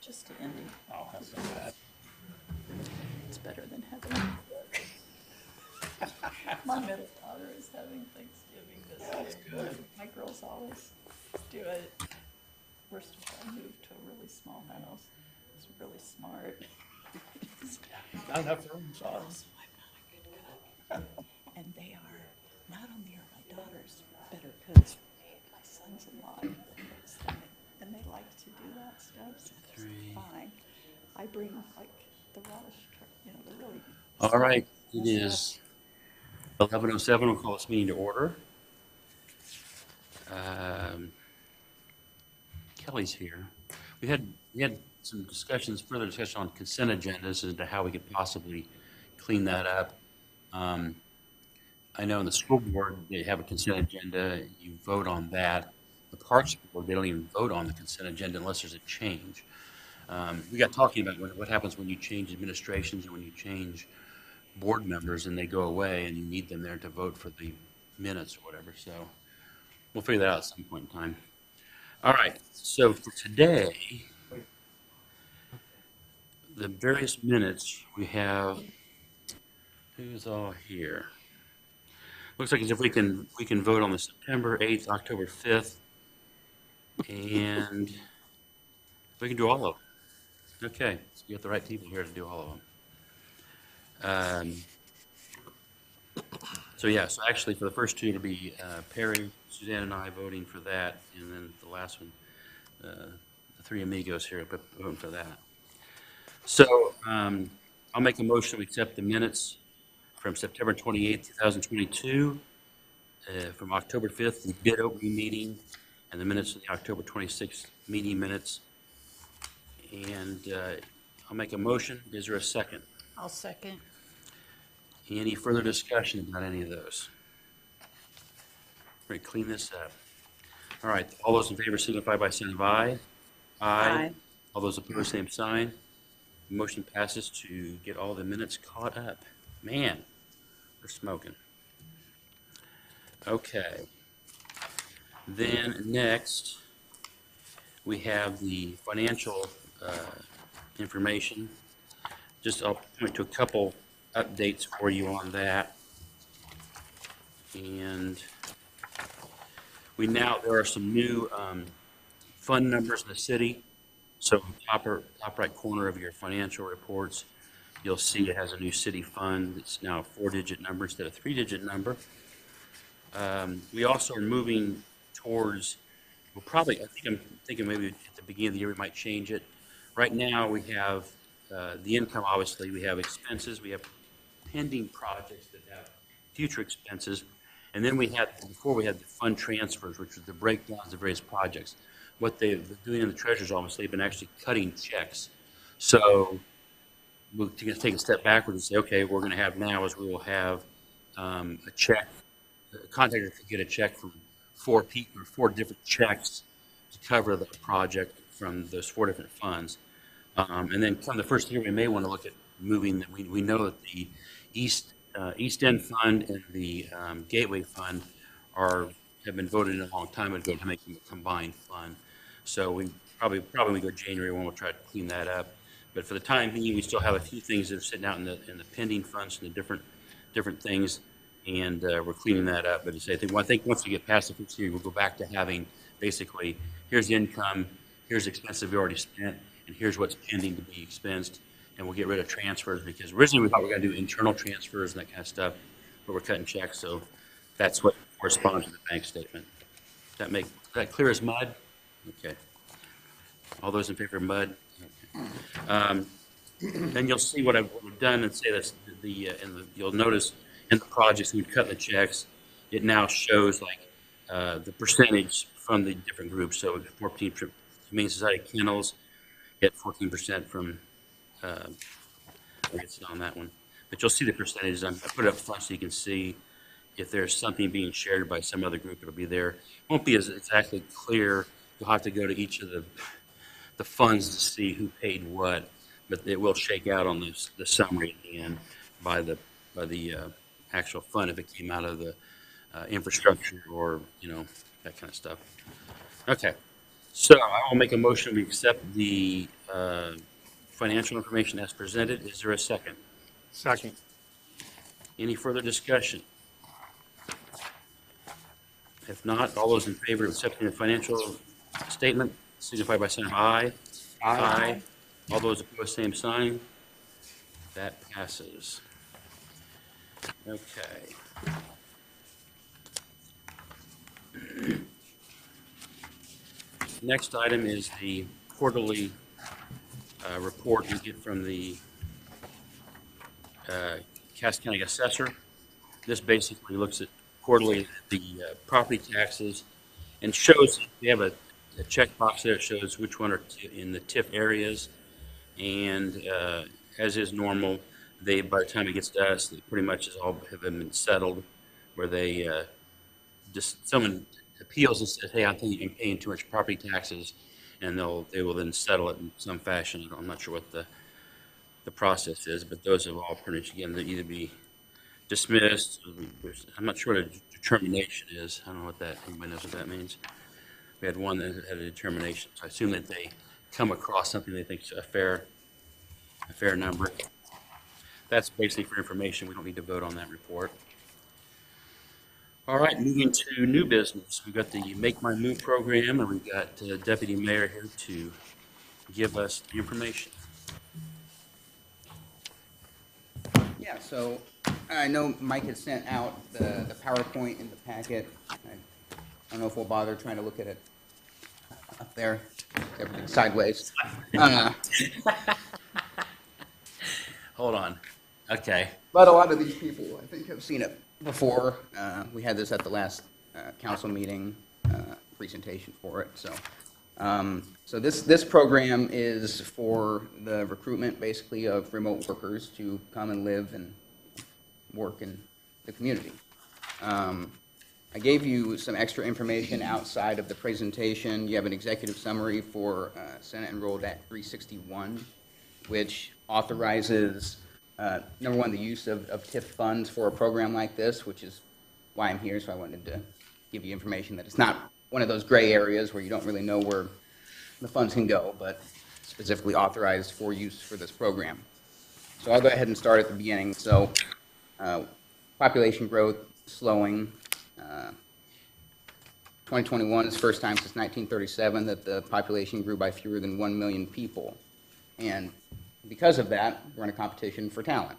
just Andy. Oh, that's not bad. It's better than having to work. My middle daughter is having Thanksgiving this year. Good. My girls always do it. Worst of all, I moved to a really small house. It's really smart. Not enough room, so. So I'm not a good cook. And they are, not only are my daughters better cooks, my sons-in-law cooks them, and they like to do that stuff, so it's fine. I bring like the relish, the really. All right, it small is stuff. 11:07. We'll call this meeting to order. Kelly's here. We had some further discussion on consent agendas as to how we could possibly clean that up. I know in the school board, they have a consent agenda. You vote on that. The parks board, they don't even vote on the consent agenda unless there's a change. We got talking about what happens when you change administrations and when you change board members and they go away and you need them there to vote for the minutes or whatever. So we'll figure that out at some point in time. All right. So for today, the various minutes we have, who's all here? Looks like as if we can vote on the September 8th, October 5th, and we can do all of them. Okay, so you have the right people here to do all of them. So actually for the first two, it'll be Perry, Suzanne, and I voting for that, and then the last one, the three amigos here voting for that. So I'll make a motion to accept the minutes from September 28th, 2022, from October 5th, the bid opening meeting, and the minutes of the October 26th meeting minutes. And I'll make a motion. Is there a second? I'll second. Any further discussion about any of those? Ready to clean this up. All right. All those in favor signify by saying aye. Aye. All those opposed, same sign. Motion passes to get all the minutes caught up. Man, we're smoking. Okay. Then next, we have the financial information. I'll point to a couple updates for you on that. And there are some new fund numbers in the city. So top right corner of your financial reports, you'll see it has a new city fund. It's now a 4-digit number instead of a 3-digit number. We also are moving towards, I'm thinking maybe at the beginning of the year we might change it. Right now we have the income, obviously, we have expenses, we have pending projects that have future expenses, and then before we had the fund transfers, which are the breakdowns of various projects. What they've been doing in the treasurer's office, they've been actually cutting checks. So we're going to take a step backward and say, okay, what we're going to have now is we will have a check. The contractor could get a check from 4 people or 4 different checks to cover the project from those 4 different funds. And then come the first year, we may want to look at moving that. We know that the East End Fund and the Gateway Fund have been voted in a long time ago to make them a combined fund. So we probably when we go January 1, we'll try to clean that up. But for the time being, we still have a few things that are sitting out in the pending funds and the different things, and we're cleaning that up. But I think once we get past the first year, we'll go back to having basically here's the income, here's the expenses we already spent, and here's what's pending to be expensed. And we'll get rid of transfers because originally we thought we were going to do internal transfers and that kind of stuff, but we're cutting checks, so that's what corresponds to the bank statement. Is that clear as mud? Okay. All those in favor of mud? Okay. Then you'll see what we've done and say that's you'll notice in the projects we've cut the checks, it now shows like the percentage from the different groups. So 14% Humane Society Kennels, get 14% from it's on that one. But you'll see the percentages. I put it up front so you can see if there's something being shared by some other group, it'll be there. It won't be as exactly clear. You'll have to go to each of the funds to see who paid what, but it will shake out on the summary at the end by the actual fund if it came out of the infrastructure or that kind of stuff. Okay, so I will make a motion. We accept the financial information as presented. Is there a second? Second. Any further discussion? If not, all those in favor of accepting the financial statement signify by saying aye. Aye. All those opposed, same sign. That passes. Okay. Next item is the quarterly report we get from the Cass County Assessor. This basically looks at quarterly the property taxes and shows, we have a checkbox there that shows which one are in the TIF areas. And as is normal, they, by the time it gets to us, they pretty much has all have been settled, where they just, someone appeals and says, hey, I think you're paying too much property taxes, and they will then settle it in some fashion. I'm not sure what the process is, but those have all pretty much, again, they either be dismissed. I'm not sure what a determination is. I don't know what that, anybody knows what that means? We had one that had a determination, so I assume that they come across something they think is a fair number. That's basically for information. We don't need to vote on that report. All right, moving to new business. We've got the Make My Move program, and we've got Deputy Mayor here to give us the information. Yeah, so I know Mike had sent out the PowerPoint in the packet. I don't know if we'll bother trying to look at it up there, everything sideways. Hold on. Okay. But a lot of these people, I think, have seen it before. We had this at the last council meeting presentation for it. So this program is for the recruitment, basically, of remote workers to come and live and work in the community. I gave you some extra information outside of the presentation. You have an executive summary for Senate Enrolled Act 361, which authorizes, number one, the use of TIF funds for a program like this, which is why I'm here. So I wanted to give you information that it's not one of those gray areas where you don't really know where the funds can go, but specifically authorized for use for this program. So I'll go ahead and start at the beginning. So population growth slowing. 2021 is the first time since 1937 that the population grew by fewer than 1 million people. And because of that, we're in a competition for talent.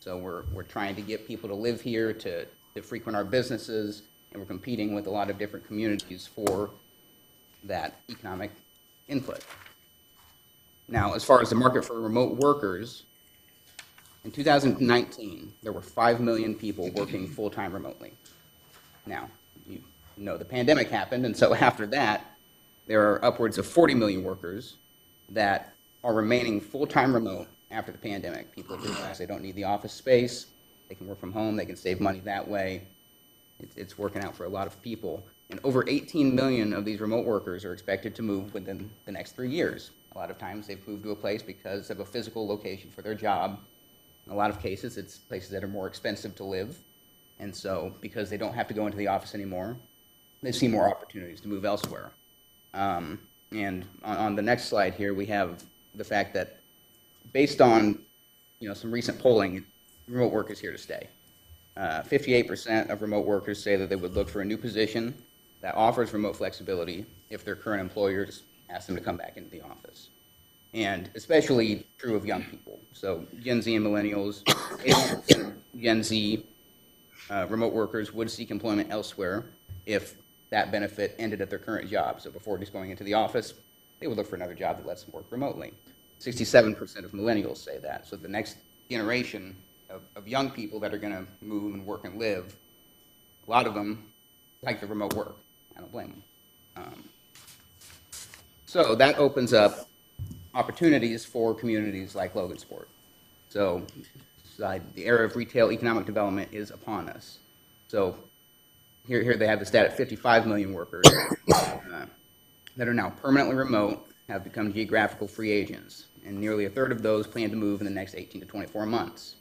So we're trying to get people to live here, to frequent our businesses, and we're competing with a lot of different communities for that economic input. Now, as far as the market for remote workers, in 2019, there were 5 million people working full-time remotely. Now, you know the pandemic happened, and so after that, there are upwards of 40 million workers that are remaining full-time remote after the pandemic. People have realized they don't need the office space. They can work from home. They can save money that way. It's working out for a lot of people. And over 18 million of these remote workers are expected to move within the next 3 years. A lot of times they've moved to a place because of a physical location for their job. In a lot of cases, it's places that are more expensive to live. And so because they don't have to go into the office anymore, they see more opportunities to move elsewhere. And on the next slide here, we have the fact that based on some recent polling, remote work is here to stay. 58% of remote workers say that they would look for a new position that offers remote flexibility if their current employers ask them to come back into the office. And especially true of young people. So Gen Z and millennials, Gen Z remote workers would seek employment elsewhere if that benefit ended at their current job. So before just going into the office, they would look for another job that lets them work remotely. 67% of millennials say that. So the next generation of young people that are going to move and work and live, a lot of them like the remote work. I don't blame them. So that opens up opportunities for communities like Logansport. So the era of retail economic development is upon us. So here they have the stat at 55 million workers that are now permanently remote, have become geographical free agents, and nearly a third of those plan to move in the next 18 to 24 months.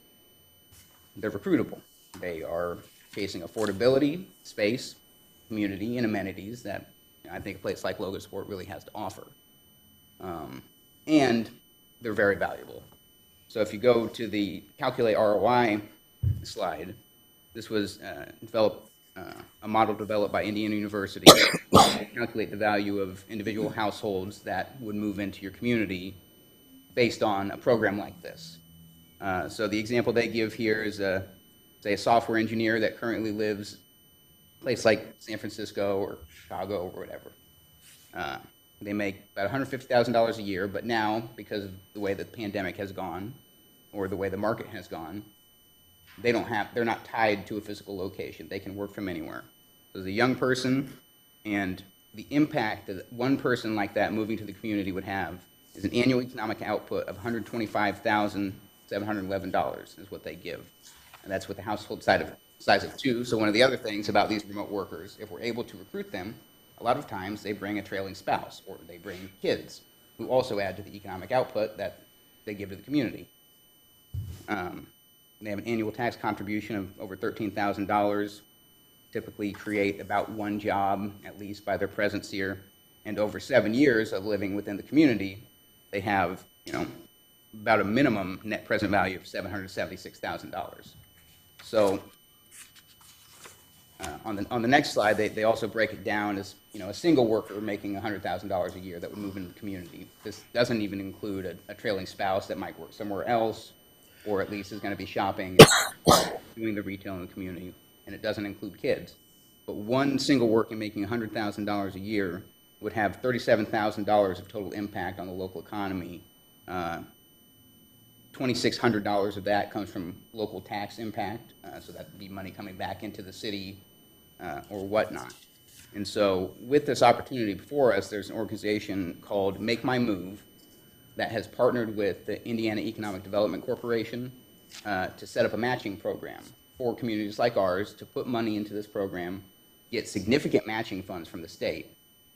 They're recruitable. They are facing affordability, space, community, and amenities that I think a place like Logansport really has to offer. and they're very valuable. So if you go to the calculate ROI slide, this was a model developed by Indiana University to calculate the value of individual households that would move into your community based on a program like this. So the example they give here is, say, a software engineer that currently lives a place like San Francisco or Chicago or whatever. They make about $150,000 a year, but now, because of the way the pandemic has gone, or the way the market has gone, they're not tied to a physical location. They can work from anywhere. So as a young person, and the impact that one person like that moving to the community would have is an annual economic output of $125,711 is what they give. And that's with the household size of 2. So one of the other things about these remote workers, if we're able to recruit them, a lot of times they bring a trailing spouse or they bring kids who also add to the economic output that they give to the community. They have an annual tax contribution of over $13,000, typically create about 1 job, at least by their presence here, and over 7 years of living within the community, they have, about a minimum net present value of $776,000. So on the next slide, they also break it down as, a single worker making $100,000 a year that would move into the community. This doesn't even include a trailing spouse that might work somewhere else, or at least is going to be shopping, doing the retail in the community, and it doesn't include kids. But one single worker making $100,000 a year would have $37,000 of total impact on the local economy. $2,600 of that comes from local tax impact, so that would be money coming back into the city or whatnot. And so with this opportunity before us, there's an organization called Make My Move that has partnered with the Indiana Economic Development Corporation to set up a matching program for communities like ours to put money into this program, get significant matching funds from the state,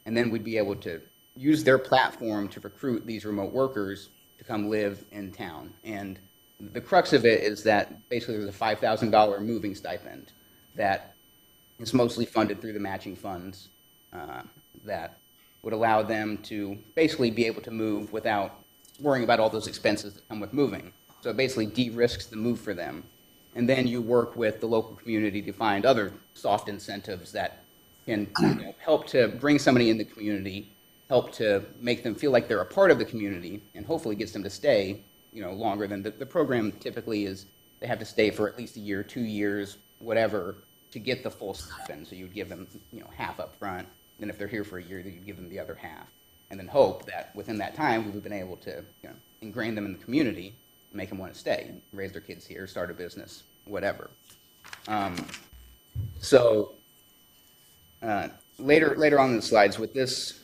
and then we'd be able to use their platform to recruit these remote workers to come live in town. And the crux of it is that basically there's a $5,000 moving stipend that is mostly funded through the matching funds that would allow them to basically be able to move without worrying about all those expenses that come with moving. So it basically de-risks the move for them. And then you work with the local community to find other soft incentives that can help to bring somebody in the community, help to make them feel like they're a part of the community, and hopefully gets them to stay longer than the program typically is. They have to stay for at least a year, 2 years, whatever, to get the full stipend. So you would give them half up front. Then if they're here for a year, you'd give them the other half. And then hope that within that time, we've been able to ingrain them in the community, make them want to stay, and raise their kids here, start a business, whatever. Later on in the slides, with this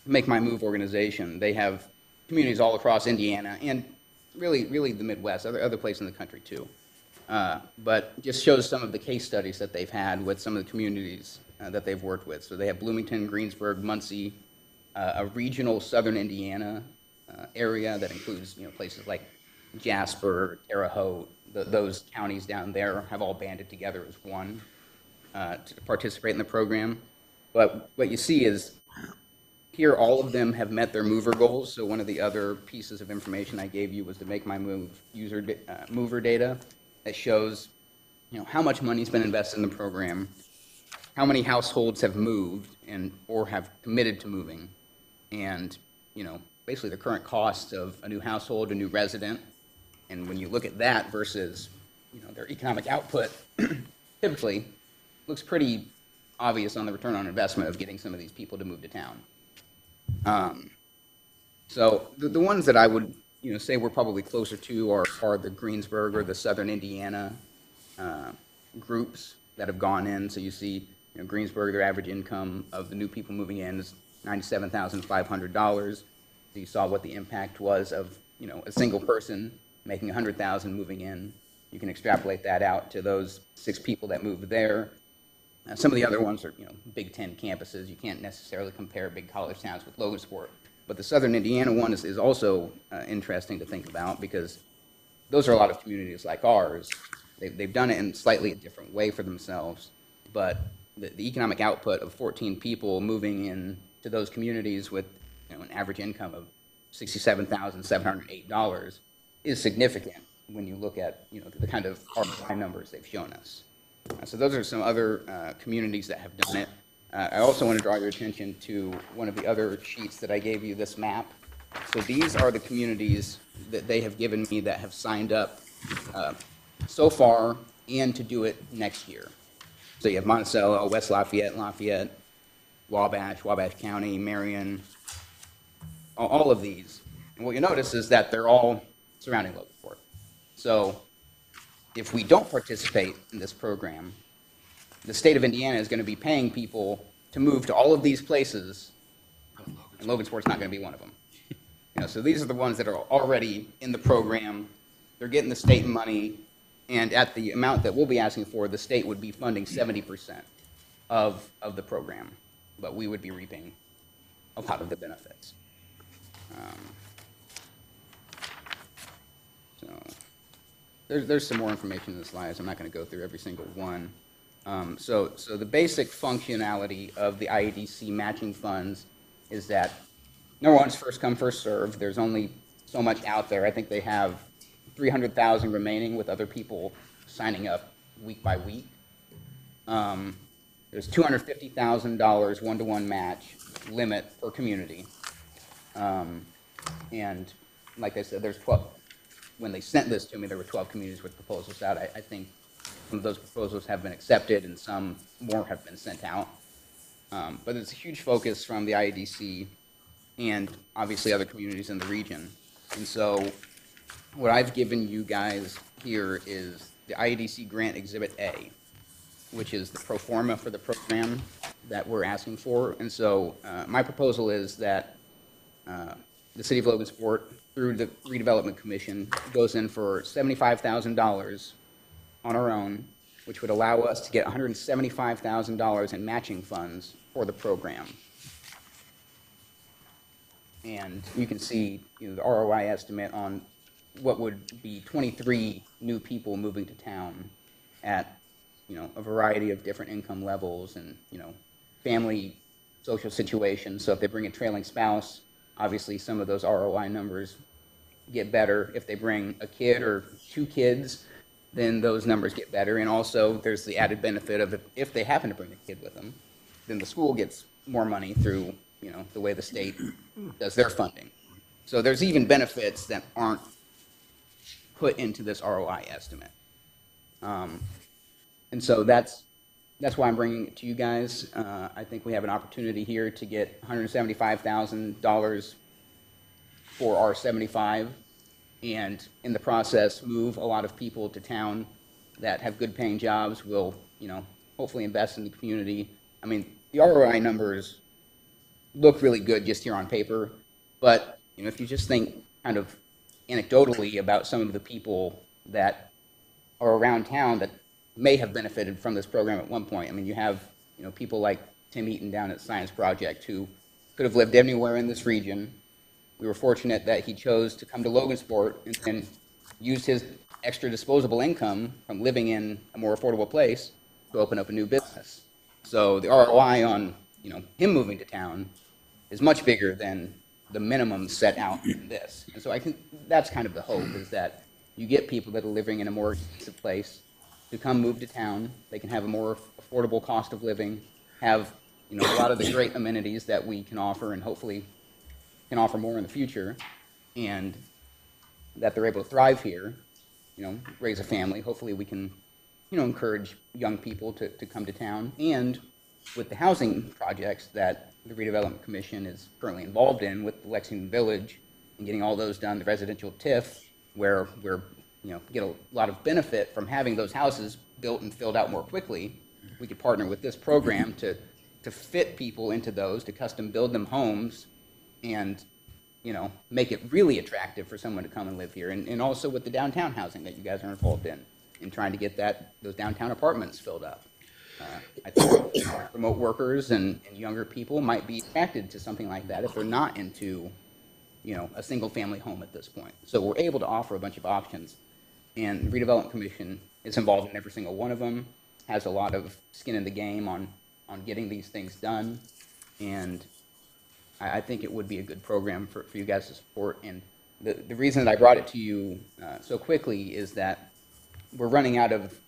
Make My Move organization, they have communities all across Indiana and really the Midwest, other places in the country too. But just shows some of the case studies that they've had with some of the communities that they've worked with. So they have Bloomington, Greensburg, Muncie, a regional southern Indiana area that includes places like Jasper, Terre Haute. Those counties down there have all banded together as one to participate in the program. But what you see is here all of them have met their mover goals. So one of the other pieces of information I gave you was the Make My Move mover data that shows how much money's been invested in the program, how many households have moved or have committed to moving, and basically the current cost of a new household, a new resident. And when you look at that versus their economic output, typically looks pretty obvious on the return on investment of getting some of these people to move to town. So the ones that I would say we're probably closer to are the Greensburg or the Southern Indiana groups that have gone in. So you see Greensburg, their average income of the new people moving in is $97,500. So you saw what the impact was of a single person making $100,000 moving in. You can extrapolate that out to those 6 people that moved there. Some of the other ones are Big Ten campuses. You can't necessarily compare big college towns with Logansport. But the Southern Indiana one is also interesting to think about because those are a lot of communities like ours. They've done it in slightly a different way for themselves, but the economic output of 14 people moving in to those communities with an average income of $67,708 is significant when you look at, the kind of ROI numbers they've shown us. So those are some other communities that have done it. I also want to draw your attention to one of the other sheets that I gave you, this map. So these are the communities that they have given me that have signed up so far and to do it next year. So you have Monticello, West Lafayette, Wabash County, Marion, all of these. And what you notice is that they're all surrounding Logansport. So if we don't participate in this program, the state of Indiana is going to be paying people to move to all of these places, and Logansport's not going to be one of them. So these are the ones that are already in the program. They're getting the state money, and at the amount that we'll be asking for, the state would be funding 70% of the program, but we would be reaping a lot of the benefits. So there's some more information in the slides. I'm not going to go through every single one. So the basic functionality of the IEDC matching funds is that, number one, it's first come, first serve. There's only so much out there. I think they have 300,000 remaining with other people signing up week by week. There's $250,000 one-to-one match limit per community. And like I said, there's 12. When they sent this to me, there were 12 communities with proposals out. I think some of those proposals have been accepted and some more have been sent out. But it's a huge focus from the IEDC and obviously other communities in the region. And so what I've given you guys here is the IEDC Grant Exhibit A, which is the pro forma for the program that we're asking for. And so my proposal is that the City of Logansport, through the Redevelopment Commission, goes in for $75,000 on our own, which would allow us to get $175,000 in matching funds for the program. And you can see the ROI estimate on what would be 23 new people moving to town at a variety of different income levels and family social situations. So if they bring a trailing spouse, obviously some of those ROI numbers get better. If they bring a kid or two kids, then those numbers get better. And also there's the added benefit of if they happen to bring a kid with them, then the school gets more money through the way the state does their funding. So there's even benefits that aren't put into this ROI estimate. And so that's why I'm bringing it to you guys. I think we have an opportunity here to get $175,000 for our 75, and in the process move a lot of people to town that have good paying jobs, will hopefully invest in the community. I mean, the ROI numbers look really good just here on paper, but if you just think kind of anecdotally about some of the people that are around town that may have benefited from this program at one point. I mean, you have people like Tim Eaton down at Science Project who could have lived anywhere in this region. We were fortunate that he chose to come to Logansport and used his extra disposable income from living in a more affordable place to open up a new business. So the ROI on him moving to town is much bigger than the minimum set out in this. And so I think that's kind of the hope, is that you get people that are living in a more expensive place to come move to town. They can have a more affordable cost of living, have a lot of the great amenities that we can offer and hopefully can offer more in the future, and that they're able to thrive here, raise a family. Hopefully we can encourage young people to come to town. And with the housing projects that the Redevelopment Commission is currently involved in with Lexington Village and getting all those done, the residential TIF, where we're get a lot of benefit from having those houses built and filled out more quickly. We could partner with this program to fit people into those, to custom build them homes, and make it really attractive for someone to come and live here. And also with the downtown housing that you guys are involved in trying to get those downtown apartments filled up. I think remote workers and younger people might be attracted to something like that if they're not into a single family home at this point. So we're able to offer a bunch of options, and the Redevelopment Commission is involved in every single one of them, has a lot of skin in the game on getting these things done. And I think it would be a good program for you guys to support. And the reason that I brought it to you so quickly is that we're running out of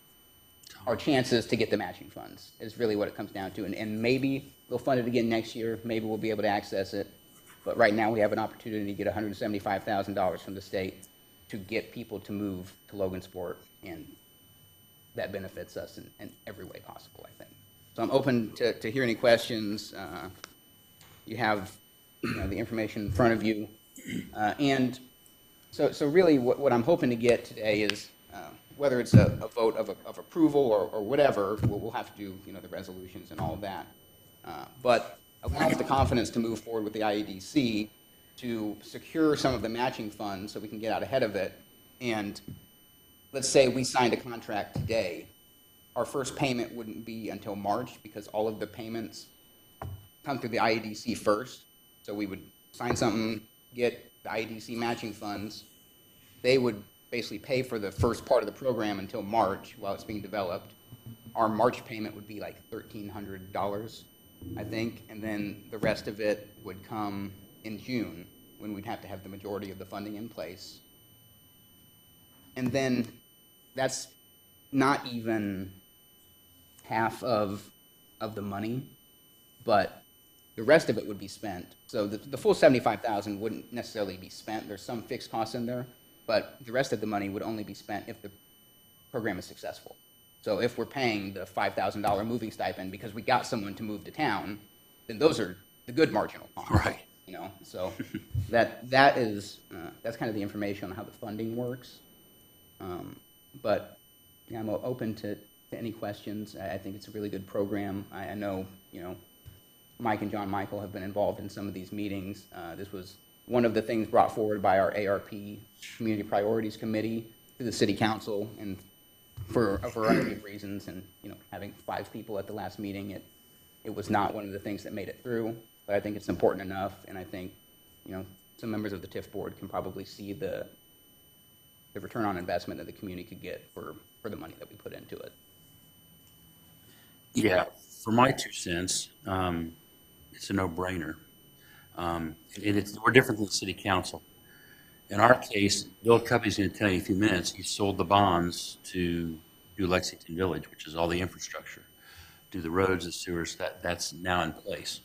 our chances to get the matching funds is really what it comes down to. And maybe they'll fund it again next year. Maybe we'll be able to access it. But right now we have an opportunity to get $175,000 from the state to get people to move to Logansport, and that benefits us in every way possible, I think. So I'm open to hear any questions. You have the information in front of you. And so really what I'm hoping to get today is whether it's a vote of approval or whatever, we'll have to do the resolutions and all of that. But I want the confidence to move forward with the IEDC to secure some of the matching funds so we can get out ahead of it. And let's say we signed a contract today. Our first payment wouldn't be until March because all of the payments come through the IEDC first. So we would sign something, get the IEDC matching funds. They would basically pay for the first part of the program until March while it's being developed. Our March payment would be like $1,300, I think, and then the rest of it would come in June when we'd have to have the majority of the funding in place. And then that's not even half of the money, but the rest of it would be spent. So the full $75,000 wouldn't necessarily be spent. There's some fixed costs in there, but the rest of the money would only be spent if the program is successful. So if we're paying the $5,000 moving stipend because we got someone to move to town, then those are the good marginal costs. Right. So that is that's kind of the information on how the funding works. But yeah, I'm open to any questions. I think it's a really good program. I know Mike and John Michael have been involved in some of these meetings. This was one of the things brought forward by our ARP Community Priorities Committee to the City Council, and for a variety of reasons. And having 5 people at the last meeting, it was not one of the things that made it through. But I think it's important enough, and I think some members of the TIF board can probably see the return on investment that the community could get for the money that we put into it. Yeah, for my 2 cents, it's a no-brainer. We're different than the city council. In our case, Bill Cuppy's going to tell you in a few minutes, he sold the bonds to do Lexington Village, which is all the infrastructure, do the roads, the sewers, that's now in place.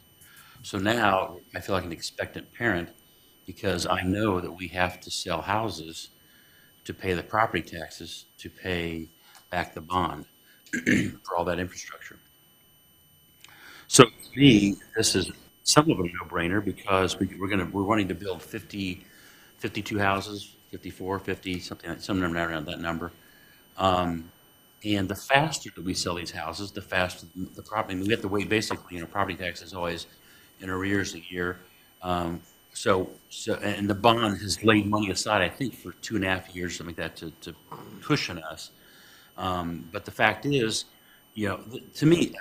So now I feel like an expectant parent because I know that we have to sell houses to pay the property taxes, to pay back the bond for all that infrastructure. So to me, this is somewhat of a no-brainer because we're wanting to build 52 houses, 54, 50, some number around that number. And the faster that we sell these houses, the faster the property. I mean, we have to wait basically. Property tax is always in arrears a year. So and the bond has laid money aside, I think, for 2.5 years, something like that, to cushion us. But the fact is, to me,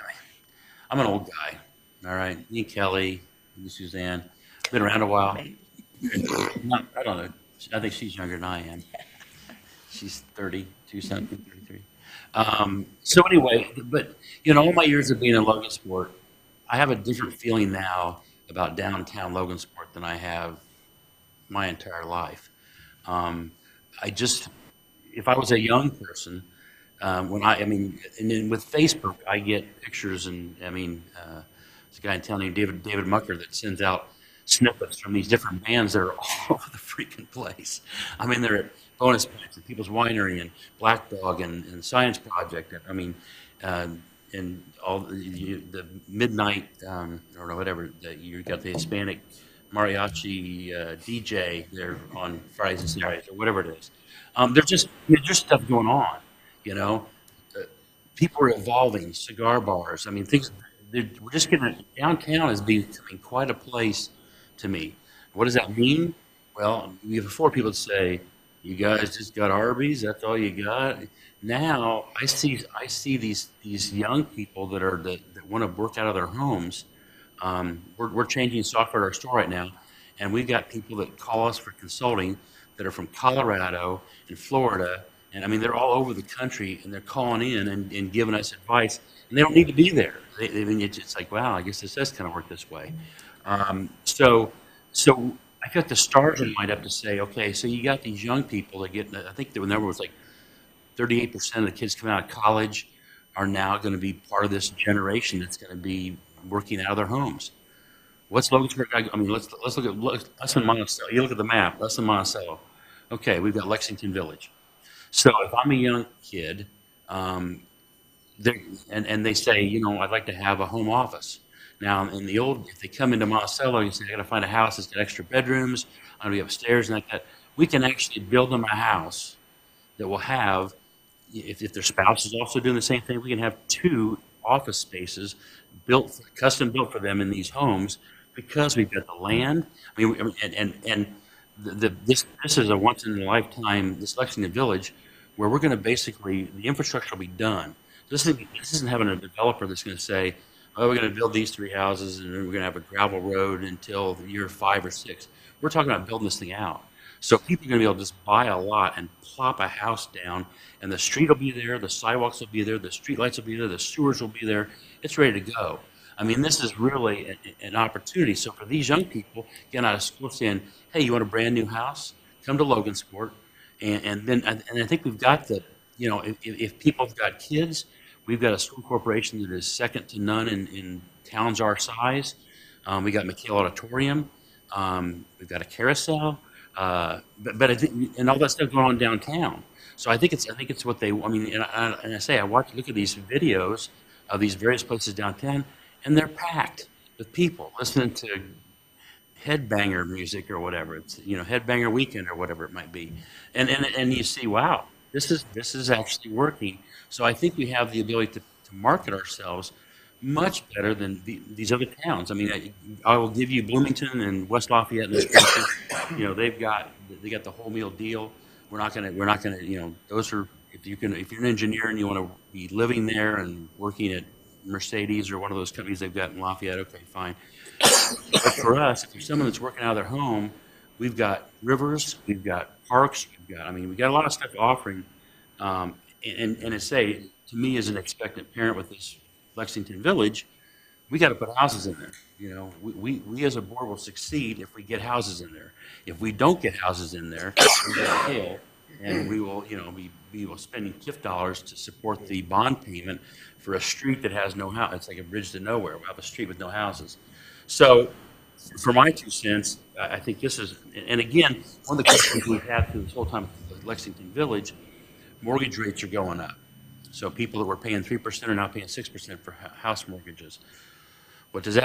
I'm an old guy. All right, me and Kelly, me Suzanne, been around a while. I don't know. I think she's younger than I am. She's 32 something, 33. So anyway, but all my years of being in Logansport, I have a different feeling now about downtown Logansport than I have my entire life. If I was a young person, and then with Facebook, I get pictures, and there's a guy in town named David Mucker that sends out snippets from these different bands that are all over the freaking place. They're at Bonus Points and People's Winery and Black Dog and Science Project. And all the midnight, or whatever, you got the Hispanic mariachi DJ there on Fridays and Saturdays, or whatever it is. There's just stuff going on, people are evolving, cigar bars. Things. We're just getting downtown is becoming quite a place to me. What does that mean? Well, we have 4 people that say, "You guys just got Arby's? That's all you got?" Now I see these young people that want to work out of their homes. We're changing software at our store right now, and we've got people that call us for consulting that are from Colorado and Florida, and they're all over the country, and they're calling in and giving us advice, and they don't need to be there. It's like, wow, I guess this does kind of work this way. So I got the stars in mind up to say, okay, so you got these young people that get, I think the number was like 38% of the kids coming out of college are now going to be part of this generation that's going to be working out of their homes. What's Logansport? I mean, let's look at less than Monticello. You look at the map, less than Monticello. Okay, we've got Lexington Village. So if I'm a young kid, um, and they say, I'd like to have a home office. Now, in the old, if they come into Monticello, you say, I got to find a house that's got extra bedrooms, I'm going to be upstairs and like that. We can actually build them a house that will have, if their spouse is also doing the same thing, we can have 2 office spaces built, custom built for them in these homes because we've got the land. I mean, this is a once in a lifetime, this Lexington Village, where we're going to basically, the infrastructure will be done. This isn't having a developer that's going to say, oh, we're going to build these 3 houses and then we're going to have a gravel road until the year 5 or 6. We're talking about building this thing out. So people are going to be able to just buy a lot and plop a house down, and the street will be there, the sidewalks will be there, the street lights will be there, the sewers will be there. It's ready to go. I mean, this is really an opportunity. So for these young people getting out of school saying, hey, you want a brand new house? Come to Logansport. And I think we've got the, if people have got kids, we've got a school corporation that is second to none in towns our size. We got McHale Auditorium. We've got a carousel. But I think, and all that stuff going on downtown. So I think it's what they. I mean, and I say look at these videos of these various places downtown, and they're packed with people listening to headbanger music or whatever. It's headbanger weekend or whatever it might be, and you see, wow, this is actually working. So I think we have the ability to market ourselves much better than these other towns. I mean, I will give you Bloomington and West Lafayette and those places. They got the whole meal deal. We're not gonna. Those are if you're an engineer and you want to be living there and working at Mercedes or one of those companies they've got in Lafayette. Okay, fine. But for us, if you're someone that's working out of their home, we've got rivers, we've got parks, we got a lot of stuff offering. And I say to me as an expectant parent with this Lexington Village, we got to put houses in there. We as a board will succeed if we get houses in there. If we don't get houses in there, we will fail, and we will, we will spending TIF dollars to support the bond payment for a street that has no house. It's like a bridge to nowhere. We have a street with no houses. So, for my 2 cents, I think this is, and again, one of the questions we've had through this whole time with Lexington Village, mortgage rates are going up. So people that were paying 3% are now paying 6% for house mortgages. How does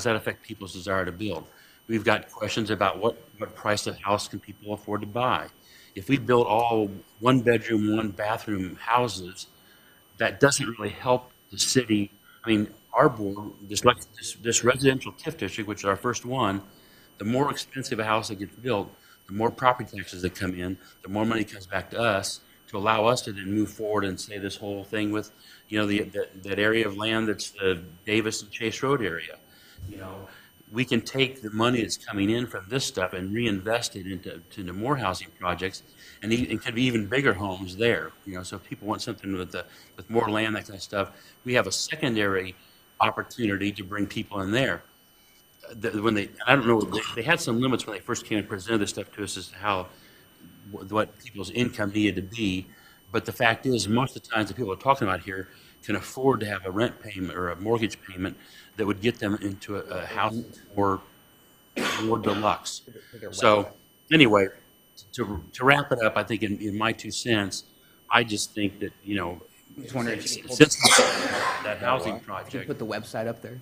that affect people's desire to build? We've got questions about what price of house can people afford to buy. If we build all 1-bedroom, 1-bathroom houses, that doesn't really help the city. I mean, our board, this residential TIF district, which is our first one, the more expensive a house that gets built, the more property taxes that come in, the more money comes back to us to allow us to then move forward and say this whole thing with, that area of land that's the Davis and Chase Road area. We can take the money that's coming in from this stuff and reinvest it into more housing projects, and it could be even bigger homes there. So if people want something with more land, that kind of stuff, we have a secondary opportunity to bring people in there. I don't know, they had some limits when they first came and presented this stuff to us as to what people's income needed to be. But the fact is, most of the times the people are talking about here can afford to have a rent payment or a mortgage payment that would get them into a house or more deluxe. So anyway, to wrap it up, I think in my 2 cents, I just think that, Just wondering if since that housing you project. put the website up there.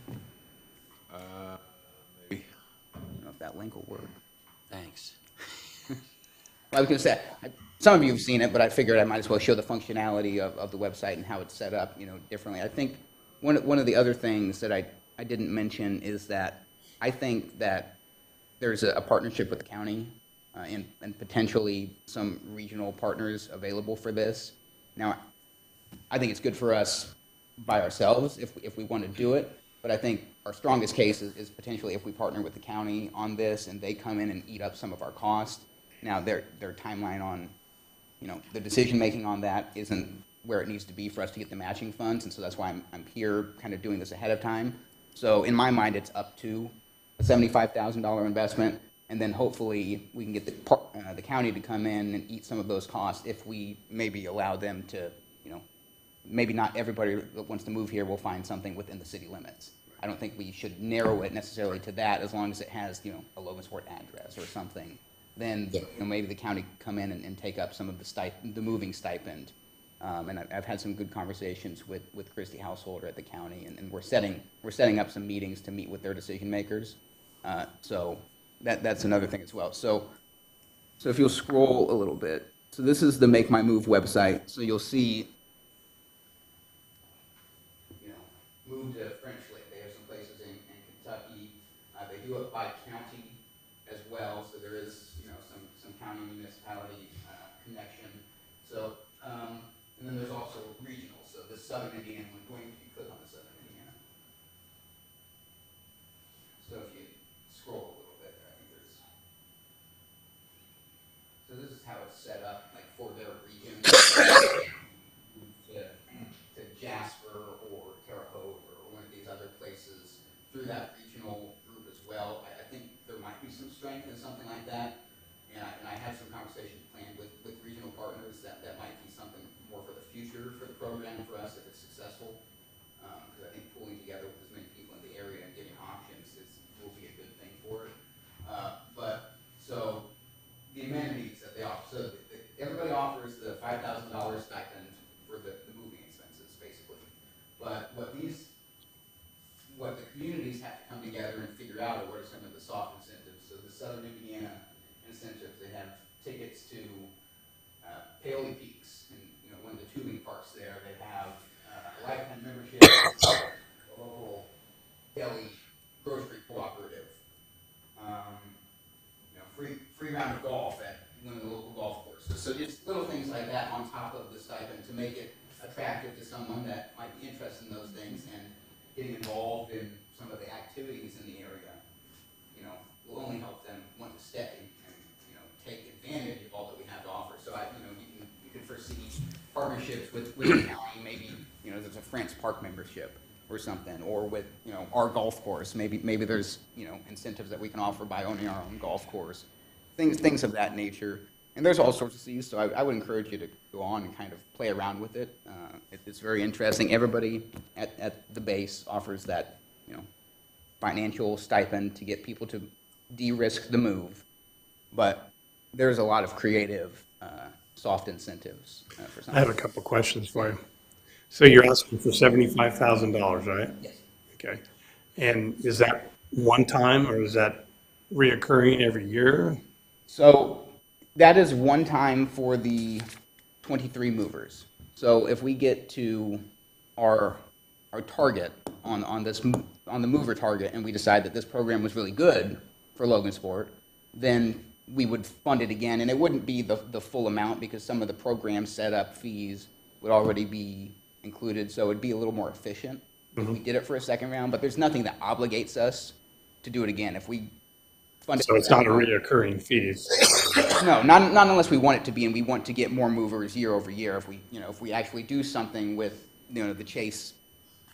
Maybe. I don't know if that link will work. Thanks. Well, I was going to say, some of you have seen it, but I figured I might as well show the functionality of the website and how it's set up, differently. I think one of the other things that I didn't mention is that I think that there's a partnership with the county and potentially some regional partners available for this. Now, I think it's good for us by ourselves if we want to do it, but I think our strongest case is potentially if we partner with the county on this and they come in and eat up some of our costs. Now, their timeline on, the decision-making on that isn't where it needs to be for us to get the matching funds, and so that's why I'm here kind of doing this ahead of time. So in my mind, it's up to a $75,000 investment, and then hopefully we can get the county to come in and eat some of those costs if we maybe allow them to, maybe not everybody that wants to move here will find something within the city limits. I don't think we should narrow it necessarily to that, as long as it has, a Logansport address or something. Then, maybe the county can come in and take up some of the moving stipend. And I've had some good conversations with Christy Householder at the county, and we're setting up some meetings to meet with their decision makers. So that's another thing as well. So if you'll scroll a little bit, so this is the Make My Move website. So you'll see, move to French Lick. They have some places in Kentucky. They do it by county as well. So there is, some county municipality connection. So, and then there's also regional. So the Southern Indiana one, if you click on the Southern Indiana. So if you scroll a little bit, I think there's, so this is how it's set up, like for their region, to Jasper or Terre Haute or one of these other places through that regional group as well. I think there might be some strength in something like that. And I had some conversations planned with regional partners that might be something more for the future for the program for us if it's successful. Because I think pulling together with as many people in the area and getting options will be a good thing for it. But so the amenities that they offer. So everybody offers the $5,000 stipend for the moving expenses, basically. But what the communities have to come together and figure out are what are some of the soft incentives. So the Southern Indiana incentives, they have tickets to Paoli Peaks, and one of the tubing parks there. They have a lifetime membership, a local deli grocery cooperative, free round of golf at one of the local golf courses. So just little things like that on top of the stipend to make it attractive to someone that might be interested in those things, and getting involved in some of the activities in the area, will only help them want to stay and, take advantage of all that we have to offer. So you can foresee partnerships with the county, maybe, there's a France Park membership or something, or with, our golf course. Maybe there's, incentives that we can offer by owning our own golf course. Things of that nature. And there's all sorts of these, so I would encourage you to go on and kind of play around with it. It's very interesting. Everybody at the base offers that, financial stipend to get people to de-risk the move. But there's a lot of creative, soft incentives for some. I have a couple questions for you. So you're asking for $75,000, right? Yes. Okay. And is that one time, or is that reoccurring every year? So that is one time for the 23 movers. So if we get to our target on the mover target, and we decide that this program was really good for Logansport, then we would fund it again, and it wouldn't be the full amount because some of the program setup fees would already be included, so it'd be a little more efficient if we did it for a second round. But there's nothing that obligates us to do it again. If we fund it, So it's not a reoccurring fee. no, not unless we want it to be, and we want to get more movers year over year. If we actually do something with the Chase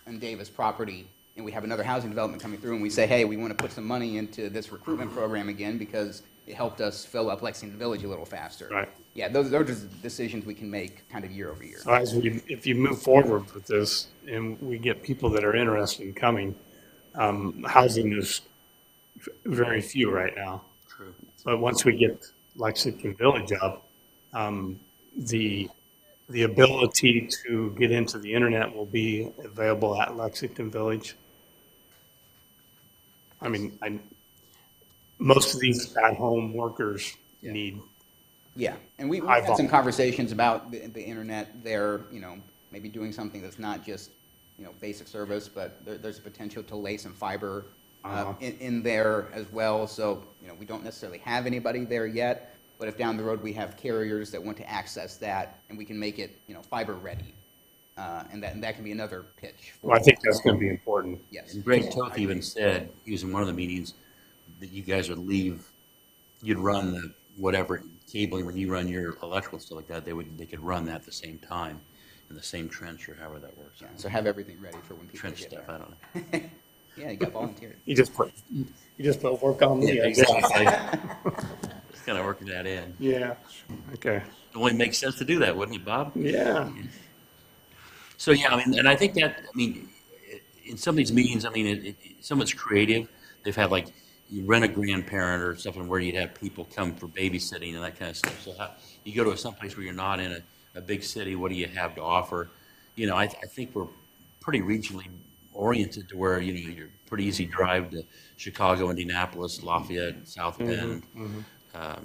and Davis property, and we have another housing development coming through, and we say, hey, we want to put some money into this recruitment program again because it helped us fill up Lexington Village a little faster. Right. Yeah, those are decisions we can make kind of year over year. So if you move forward with this and we get people that are interested in coming, housing is very few right now. True. But once we get Lexington Village up, the ability to get into the internet will be available at Lexington Village. I mean, most of these at-home workers need. Yeah, and we've High had some volume. conversations about the internet there, maybe doing something that's not just, basic service, but there's a potential to lay some fiber in there as well. So, we don't necessarily have anybody there yet, but if down the road we have carriers that want to access that and we can make it, fiber ready, and that can be another pitch. Well, I think that's going to be important. Yes. And Greg Toth even said, he was in one of the meetings, that you guys would you'd run the whatever cabling, when you run your electrical stuff like that, they could run that at the same time in the same trench or however that works. Yeah, so have everything ready for when people Trench get stuff, there. I don't know. Yeah, you got volunteers. You just put work on me, I guess. Exactly. Just kind of working that in. Yeah, okay, It only makes sense to do that, wouldn't it, Bob? yeah. So, yeah, I mean, and I think that, I mean, in some of these meetings, I mean, some of it's creative. They've had like, you rent a grandparent or something where you'd have people come for babysitting and that kind of stuff. So you go to someplace where you're not in a big city, what do you have to offer? You know, I think we're pretty regionally oriented to where, you know, you're pretty easy drive to Chicago, Indianapolis, Lafayette, South Bend. Well,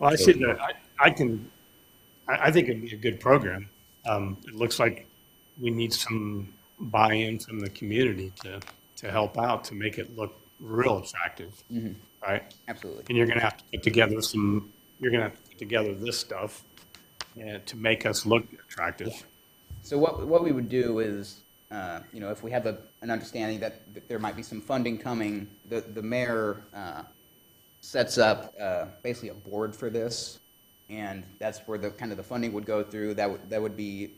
I see that, I think it'd be a good program. It looks like we need some buy-in from the community to help out, to make it look real attractive, right? Absolutely. And you're gonna have to put together this stuff to make us look attractive. So what we would do is, you know, if we have an understanding that there might be some funding coming, the mayor sets up basically a board for this, and that's where the kind of the funding would go through. That would be,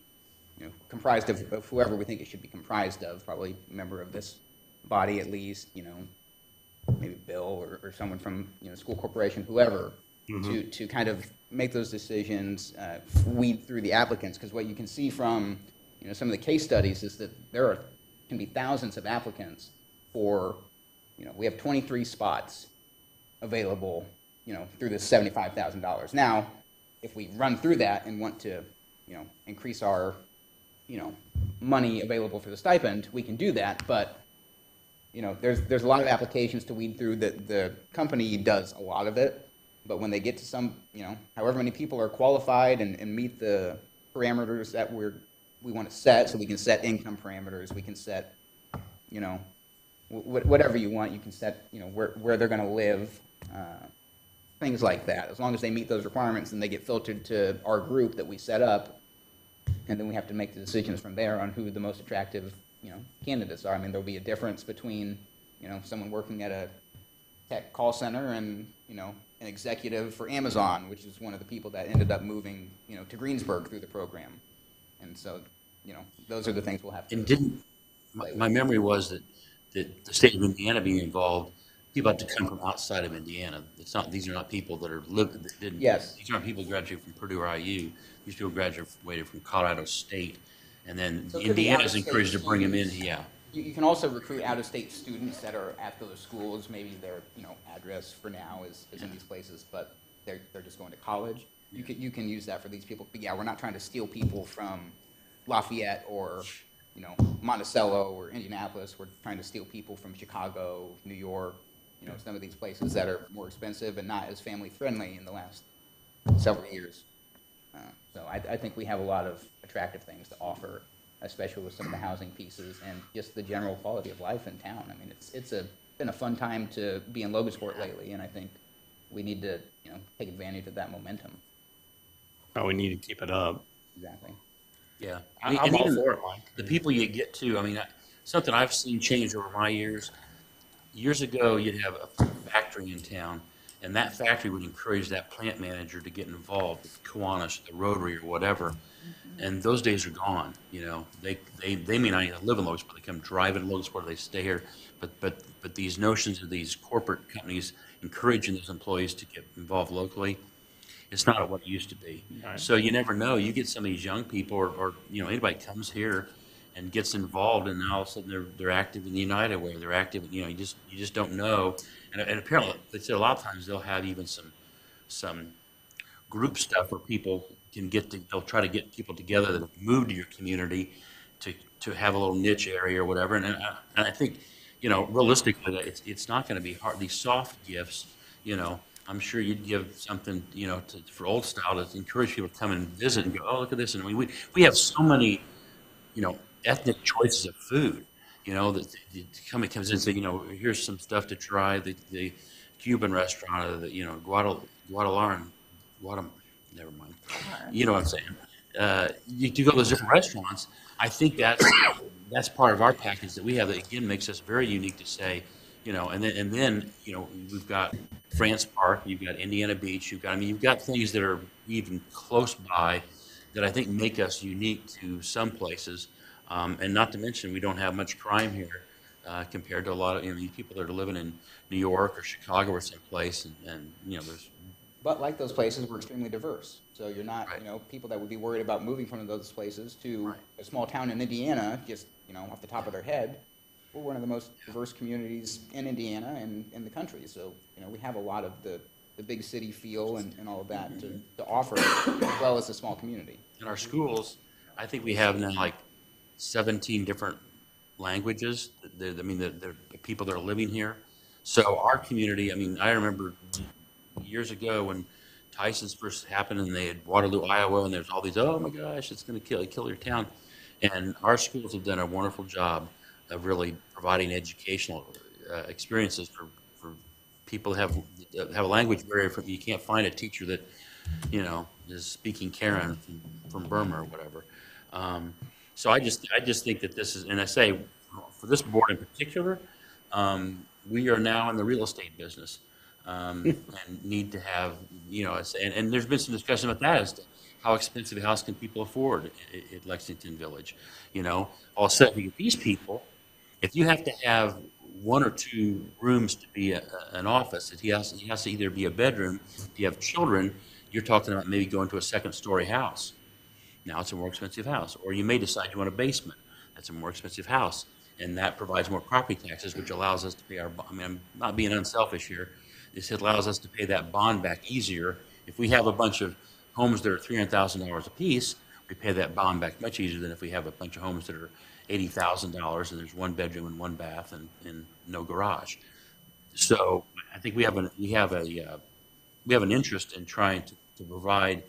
you know, comprised of whoever we think it should be comprised of, probably a member of this body at least, you know, maybe Bill or someone from, you know, school corporation, whoever, to kind of make those decisions, weed through the applicants, because what you can see from, you know, some of the case studies is that can be thousands of applicants for, you know, we have 23 spots available, you know, through this $75,000. Now, if we run through that and want to, you know, increase our, you know, money available for the stipend, we can do that, but you know, there's a lot of applications to weed through. The company does a lot of it, but when they get to some, you know, however many people are qualified and meet the parameters that we want to set, so we can set income parameters, we can set, you know, whatever you want, you can set, you know, where they're going to live, things like that. As long as they meet those requirements, and they get filtered to our group that we set up, and then we have to make the decisions from there on who the most attractive, you know, candidates are. I mean, there'll be a difference between, you know, someone working at a tech call center and, you know, an executive for Amazon, which is one of the people that ended up moving, you know, to Greensburg through the program. And so, you know, those are the things we'll have to. And my memory was that the state of Indiana being involved, people have to come from outside of Indiana. These are not people that didn't. Yes. These aren't people who graduated from Purdue or IU. These people graduated from Colorado State. And then So it could be Indiana's out-of-state encouraged to bring them in, students. yeah. You can also recruit out-of-state students that are at those schools. Maybe their, you know, address for now is in these places, but they're just going to college. You can use that for these people. But yeah, we're not trying to steal people from Lafayette or, you know, Monticello or Indianapolis. We're trying to steal people from Chicago, New York, you know, some of these places that are more expensive and not as family friendly in the last several years. So I think we have a lot of attractive things to offer, especially with some of the housing pieces and just the general quality of life in town. I mean, it's been a fun time to be in Logansport lately, and I think we need to, you know, take advantage of that momentum. Oh, we need to keep it up. Exactly. Yeah. I'm And all even for it, Mike. the people you get to, I mean, something I've seen change over my years. Years ago, you'd have a factory in town, and that factory would encourage that plant manager to get involved with Kiwanis, the Rotary, or whatever. And those days are gone. You know, they may not even live in Logansport. They come drive in Logansport. They stay here. But these notions of these corporate companies encouraging those employees to get involved locally, it's not what it used to be. Right. So you never know. You get some of these young people, or you know, anybody comes here and gets involved, and now all of a sudden they're active in the United Way. They're active. You know, you just don't know. And apparently, they say a lot of times they'll have even some group stuff where people can they'll try to get people together that have moved to your community to have a little niche area or whatever. And I think, you know, realistically, it's not going to be hard. These soft gifts, you know, I'm sure you'd give something, you know, for Old Style to encourage people to come and visit and go, oh, look at this. And I mean, we have so many, you know, ethnic choices of food, you know, that somebody comes in and say, you know, here's some stuff to try, the Cuban restaurant, or the, you know, Guadalaran, never mind. You know what I'm saying? You go to those different restaurants. I think that's part of our package that we have that, again, makes us very unique to say, you know, and then you know, we've got France Park, you've got Indiana Beach, you've got things that are even close by that I think make us unique to some places. And not to mention, we don't have much crime here. compared to a lot of, these people that are living in New York or Chicago or someplace, and there's, But like those places, we're extremely diverse. So you're not, Right. people that would be worried about moving from those places to Right. a small town in Indiana, just, off the top of their head. We're one of the most diverse communities in Indiana and in the country. So, we have a lot of the big city feel and all of that to offer, as well as a small community. in our schools, I think we have now like 17 different languages. The people that are living here. So our community, I remember years ago when Tyson's first happened and they had Waterloo, Iowa, and there's all these, oh my gosh, it's going to kill your town. And our schools have done a wonderful job of really providing educational experiences for people that have a language barrier. You can't find a teacher that, is speaking Karen from Burma or whatever. So I just think that this is, and I say for this board in particular, we are now in the real estate business, and need to have, and there's been some discussion about that as to how expensive a house can people afford at Lexington Village. All of a sudden, these people, if you have to have one or two rooms to be an office, he has to either be a bedroom. If you have children, you're talking about maybe going to a second-story house. Now it's a more expensive house. Or you may decide you want a basement. That's a more expensive house. And that provides more property taxes, which allows us to pay I'm not being unselfish here. This allows us to pay that bond back easier. If we have a bunch of homes that are $300,000 a piece, we pay that bond back much easier than if we have a bunch of homes that are $80,000 and there's one bedroom and one bath and no garage. So I think we have an interest in trying to provide,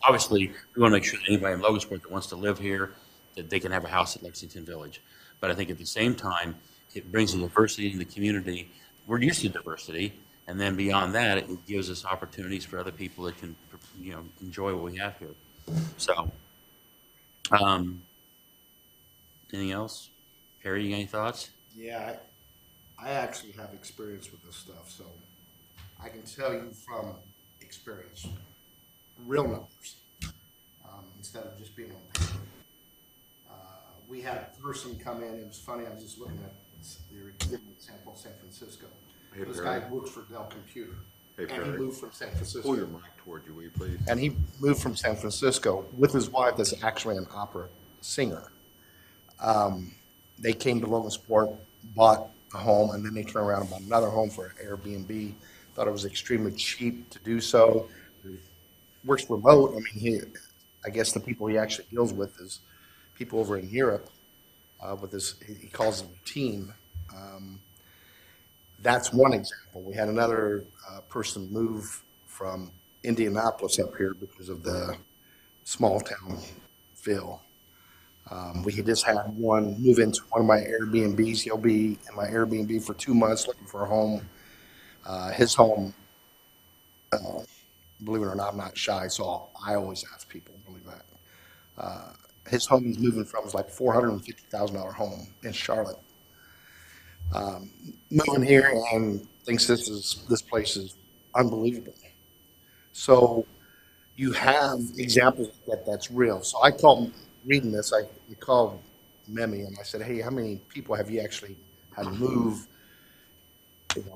obviously we want to make sure that anybody in Logansport that wants to live here, that they can have a house at Lexington Village. But I think at the same time, it brings the diversity in the community. We're used to diversity. And then beyond that, it gives us opportunities for other people that can, enjoy what we have here. So, anything else? Perry, you got any thoughts? Yeah, I actually have experience with this stuff, so I can tell you from experience, real numbers, instead of just being on paper. We had a person come in, it was funny, I was just looking at the example of San Francisco. Hey, This Perry. guy works for Dell Computer, Hey, and he Perry. moved from San Francisco. Pull your mic toward you, will you please? And he moved from San Francisco with his wife that's actually an opera singer. They came to Logansport, bought a home, and then they turned around and bought another home for an Airbnb. Thought it was extremely cheap to do so. Works remote. I guess the people he actually deals with is people over in Europe with his, he calls them a team. That's one example. We had another person move from Indianapolis up here because of the small town feel. We had just had one move into one of my Airbnbs. He'll be in my Airbnb for 2 months looking for a home. His home, believe it or not, I'm not shy, so I always ask people, believe that. His home he's moving from is like $450,000 home in Charlotte. Moving here and thinks this place is unbelievable. So you have examples that's real. So I called, reading this, I called Memi and I said, hey, how many people have you actually had to move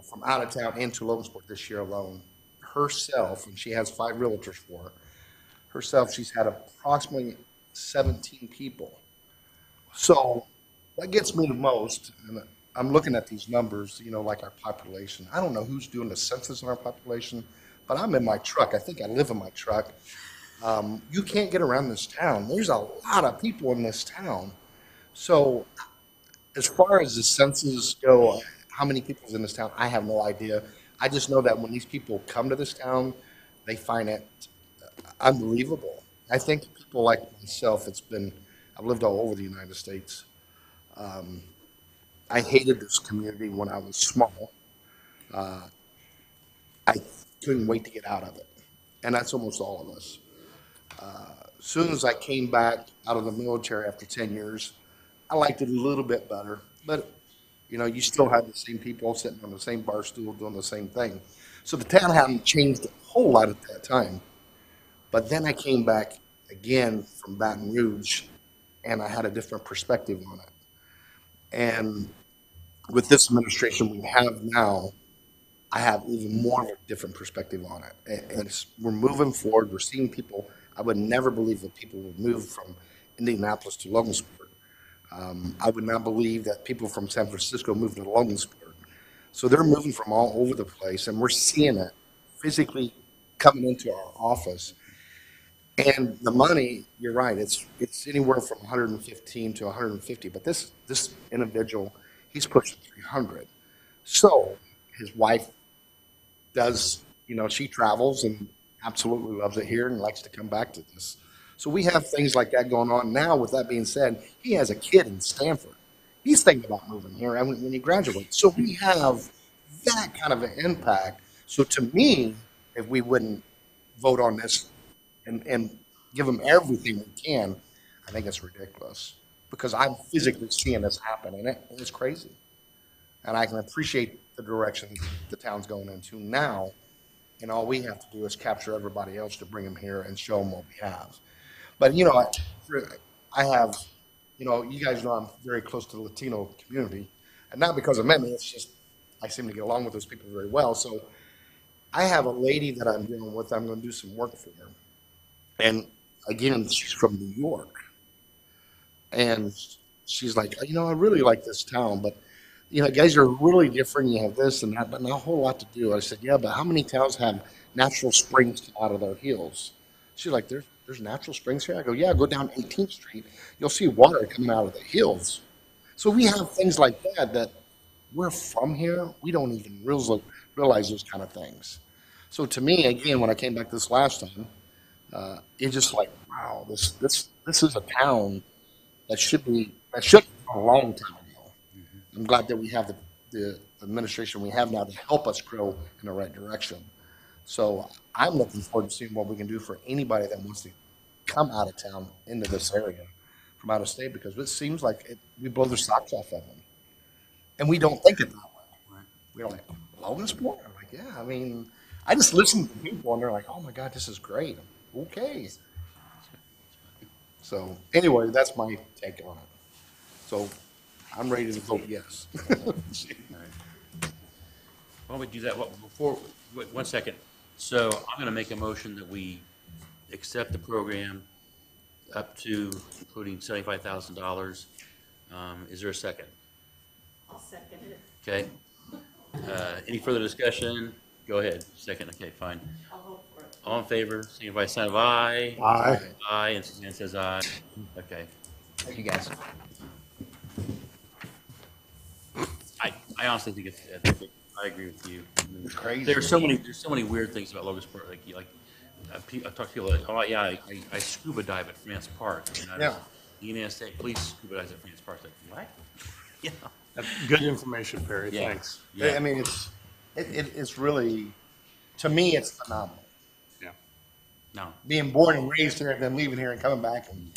from out of town into Logansport this year alone? Herself, and she has 5 realtors for her, herself, she's had approximately 17 people. So what gets me the most, and I'm looking at these numbers, like our population. I don't know who's doing the census in our population, but I'm in my truck. I think I live in my truck. You can't get around this town. There's a lot of people in this town. So as far as the census go, how many people's in this town, I have no idea. I just know that when these people come to this town, they find it unbelievable. I think people like myself, I've lived all over the United States. I hated this community when I was small. I couldn't wait to get out of it. And that's almost all of us. As soon as I came back out of the military after 10 years, I liked it a little bit better. But, you still had the same people sitting on the same bar stool doing the same thing. So the town hadn't changed a whole lot at that time. But then I came back again from Baton Rouge, and I had a different perspective on it. And with this administration we have now, I have even more of a different perspective on it. And we're moving forward. We're seeing people. I would never believe that people would move from Indianapolis to Logansport. I would not believe that people from San Francisco move to Logansport. So they're moving from all over the place, and we're seeing it physically coming into our office. And the money, you're right, it's anywhere from 115 to 150. But this individual, he's pushing 300. So his wife does, she travels and absolutely loves it here and likes to come back to this. So we have things like that going on now. With that being said, he has a kid in Stanford. He's thinking about moving here when he graduates. So we have that kind of an impact. So to me, if we wouldn't vote on this and give them everything we can, I think it's ridiculous because I'm physically seeing this happen, and it's crazy. And I can appreciate the direction the town's going into now, and all we have to do is capture everybody else to bring them here and show them what we have. But, I have, you guys know I'm very close to the Latino community, and not because of Memi, it's just I seem to get along with those people very well. So I have a lady that I'm dealing with. I'm going to do some work for her. And again, she's from New York. And she's like, I really like this town, but, guys are really different. You have this and that, but not a whole lot to do. I said, yeah, but how many towns have natural springs come out of their hills? She's like, there's natural springs here? I go, yeah, go down 18th Street. You'll see water coming out of the hills. So we have things like that we're from here. We don't even realize those kind of things. So to me, again, when I came back this last time, it's just like, wow, this is a town that should be a long time ago. I'm glad that we have the administration we have now to help us grow in the right direction. So I'm looking forward to seeing what we can do for anybody that wants to come out of town into this area from out of state, because it seems like we blow their socks off of them. And we don't think it that way. We're like, Logansport? I'm like, yeah, I just listen to people and they're like, oh my God, this is great. Okay. So anyway, that's my take on it. So I'm ready to vote yes. Why don't we do that? Wait, 1 second. So I'm going to make a motion that we accept the program up to including $75,000. Is there a second? I'll second it. Okay. Any further discussion? Go ahead. Second. Okay, fine. I'll vote for it. All in favor, signify by sign of aye. Aye. Aye, and Suzanne says aye. Okay. Thank you, guys. I honestly think I agree with you. It's crazy. There's so many weird things about Logansport. I talk to people like, oh yeah, I scuba dive at France Park. Yeah. The United States Police scuba dives at France Park. Like what? Yeah. That's good information, Perry. Yeah. Thanks. Yeah. It's really, to me, it's phenomenal. Yeah. No. Being born and raised here and then leaving here and coming back and,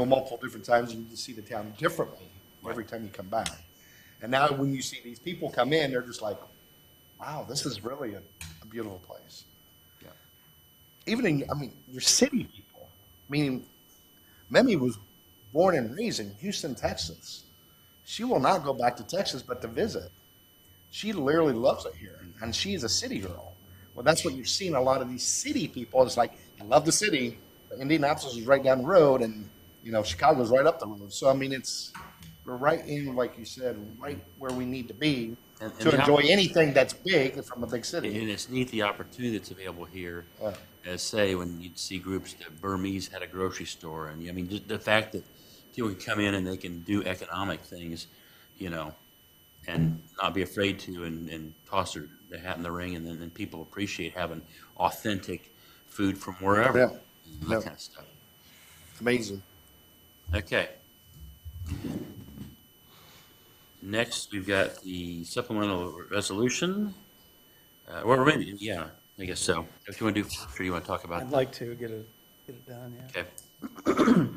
multiple different times, you just see the town differently every time you come back. And now when you see these people come in, they're just like, wow, this is really a beautiful place. Yeah. Even your city people, meaning Memi was born and raised in Houston, Texas. She will not go back to Texas but to visit. She literally loves it here, and she's a city girl. Well, that's what you're seeing a lot of these city people. It's like, I love the city, but Indianapolis is right down the road, and, Chicago's right up the road. So, we're right in, like you said, right where we need to be to enjoy anything that's big from a big city. And it's neat the opportunity that's available here. Yeah. As say when you'd see groups that Burmese had a grocery store, and just the fact that people can come in and they can do economic things, and not be afraid to and toss the hat in the ring, and then people appreciate having authentic food from wherever. Yeah. And that Yeah. kind of stuff. It's amazing. Okay. Next, we've got the supplemental resolution. Or maybe, yeah, I guess so. If you want to do, sure you want to talk about. I'd like to get it done, yeah. Okay.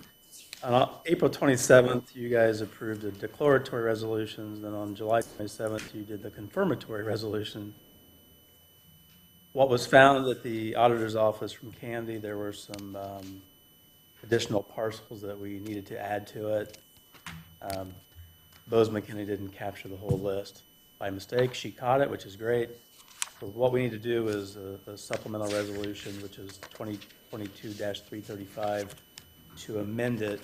On April 27th, you guys approved the declaratory resolutions, then on July 27th, you did the confirmatory resolution. What was found at the auditor's office from Candy, there were some additional parcels that we needed to add to it. Bose McKinney didn't capture the whole list. By mistake, she caught it, which is great. So what we need to do is a supplemental resolution, which is 2022-335, to amend it,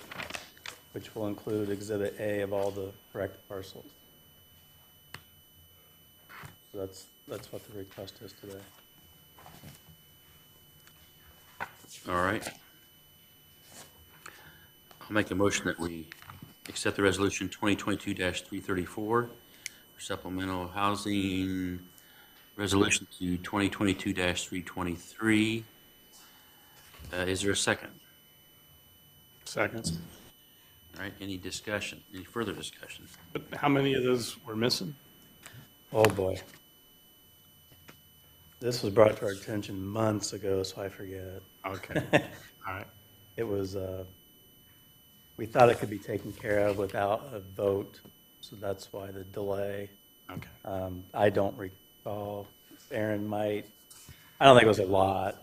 which will include Exhibit A of all the correct parcels. So that's what the request is today. All right. I'll make a motion that we accept the resolution 2022-334 for supplemental housing resolution to 2022-323. Is there a second? Second. All right, any discussion, any further discussion? But how many of those were missing? Oh, boy. This was brought to our attention months ago, so I forget. Okay, all right. It was, we thought it could be taken care of without a vote, so that's why the delay. Okay. I don't recall, Aaron might, I don't think it was a lot.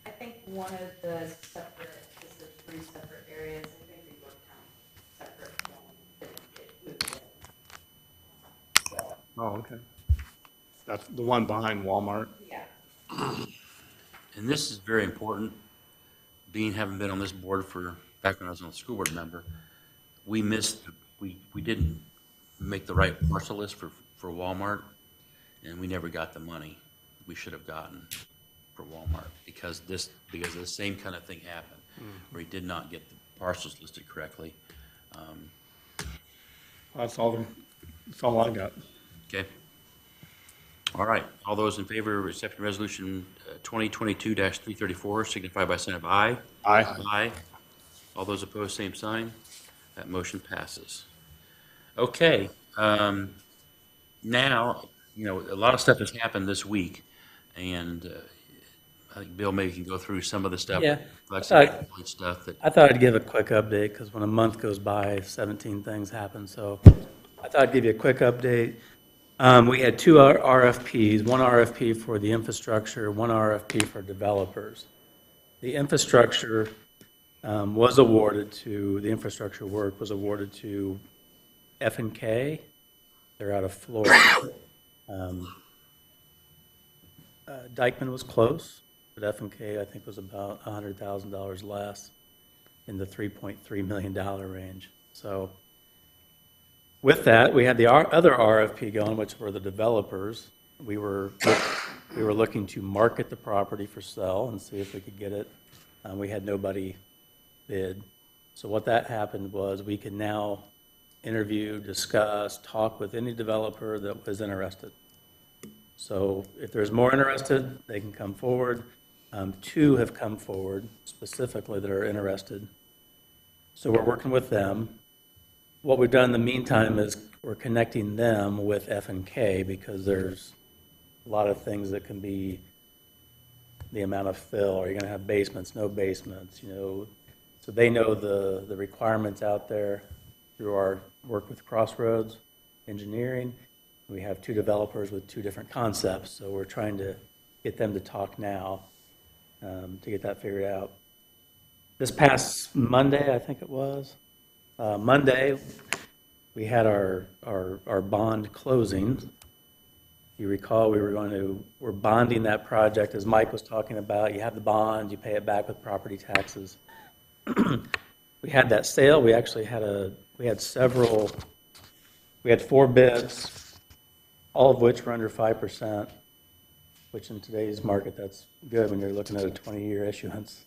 I think one of the separate, because there's 3 separate areas, I think they were separate, one didn't get moved in. Oh, okay. That's the one behind Walmart. Yeah. And this is very important, having been on this board for, back when I was on the school board member, we didn't make the right parcel list for Walmart, and we never got the money we should have gotten for Walmart, because the same kind of thing happened, where he did not get the parcels listed correctly. That's all I got. Okay. All right, all those in favor of accepting resolution 2022-334 signify by saying of aye. Aye. Aye. All those opposed, same sign. That motion passes. Okay, now, a lot of stuff has happened this week, and I think Bill maybe can go through some of the stuff. Yeah, Like I some stuff that, I thought I'd give a quick update, because when a month goes by, 17 things happen, so I thought I'd give you a quick update. We had 2 RFPs, one RFP for the infrastructure, one RFP for developers. The infrastructure the infrastructure work was awarded to F&K. They're out of Florida. Dykeman was close, but F&K, I think, was about $100,000 less in the $3.3 million range. So with that, we had the other RFP going, which were the developers. We were looking to market the property for sale and see if we could get it. We had nobody bid. So what that happened was we could now interview, discuss, talk with any developer that was interested. So if there's more interested, they can come forward. 2 have come forward specifically that are interested. So we're working with them. What we've done in the meantime is we're connecting them with F&K, because there's a lot of things that can be the amount of fill. Are you going to have basements, no basements, So they know the requirements out there through our work with Crossroads Engineering. We have 2 developers with 2 different concepts, so we're trying to get them to talk now to get that figured out. This past Monday, I think it was, Monday, we had our bond closing. If you recall, we're bonding that project, as Mike was talking about. You have the bond, you pay it back with property taxes. We had that sale. We actually had we had 4 bids, all of which were under 5%, which in today's market, that's good when you're looking at a 20-year issuance.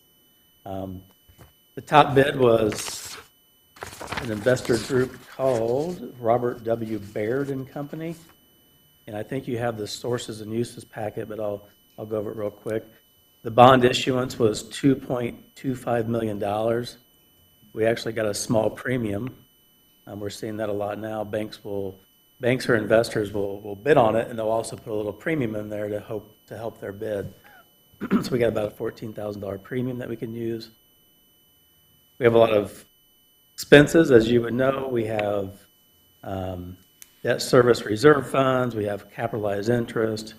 The top bid was an investor group called Robert W. Baird and Company. And I think you have the sources and uses packet, but I'll go over it real quick. The bond issuance was $2.25 million. We actually got a small premium. We're seeing that a lot now. Banks or investors will bid on it, and they'll also put a little premium in there to help their bid. So we got about a $14,000 premium that we can use. We have a lot of expenses, as you would know. We have debt service reserve funds. We have capitalized interest.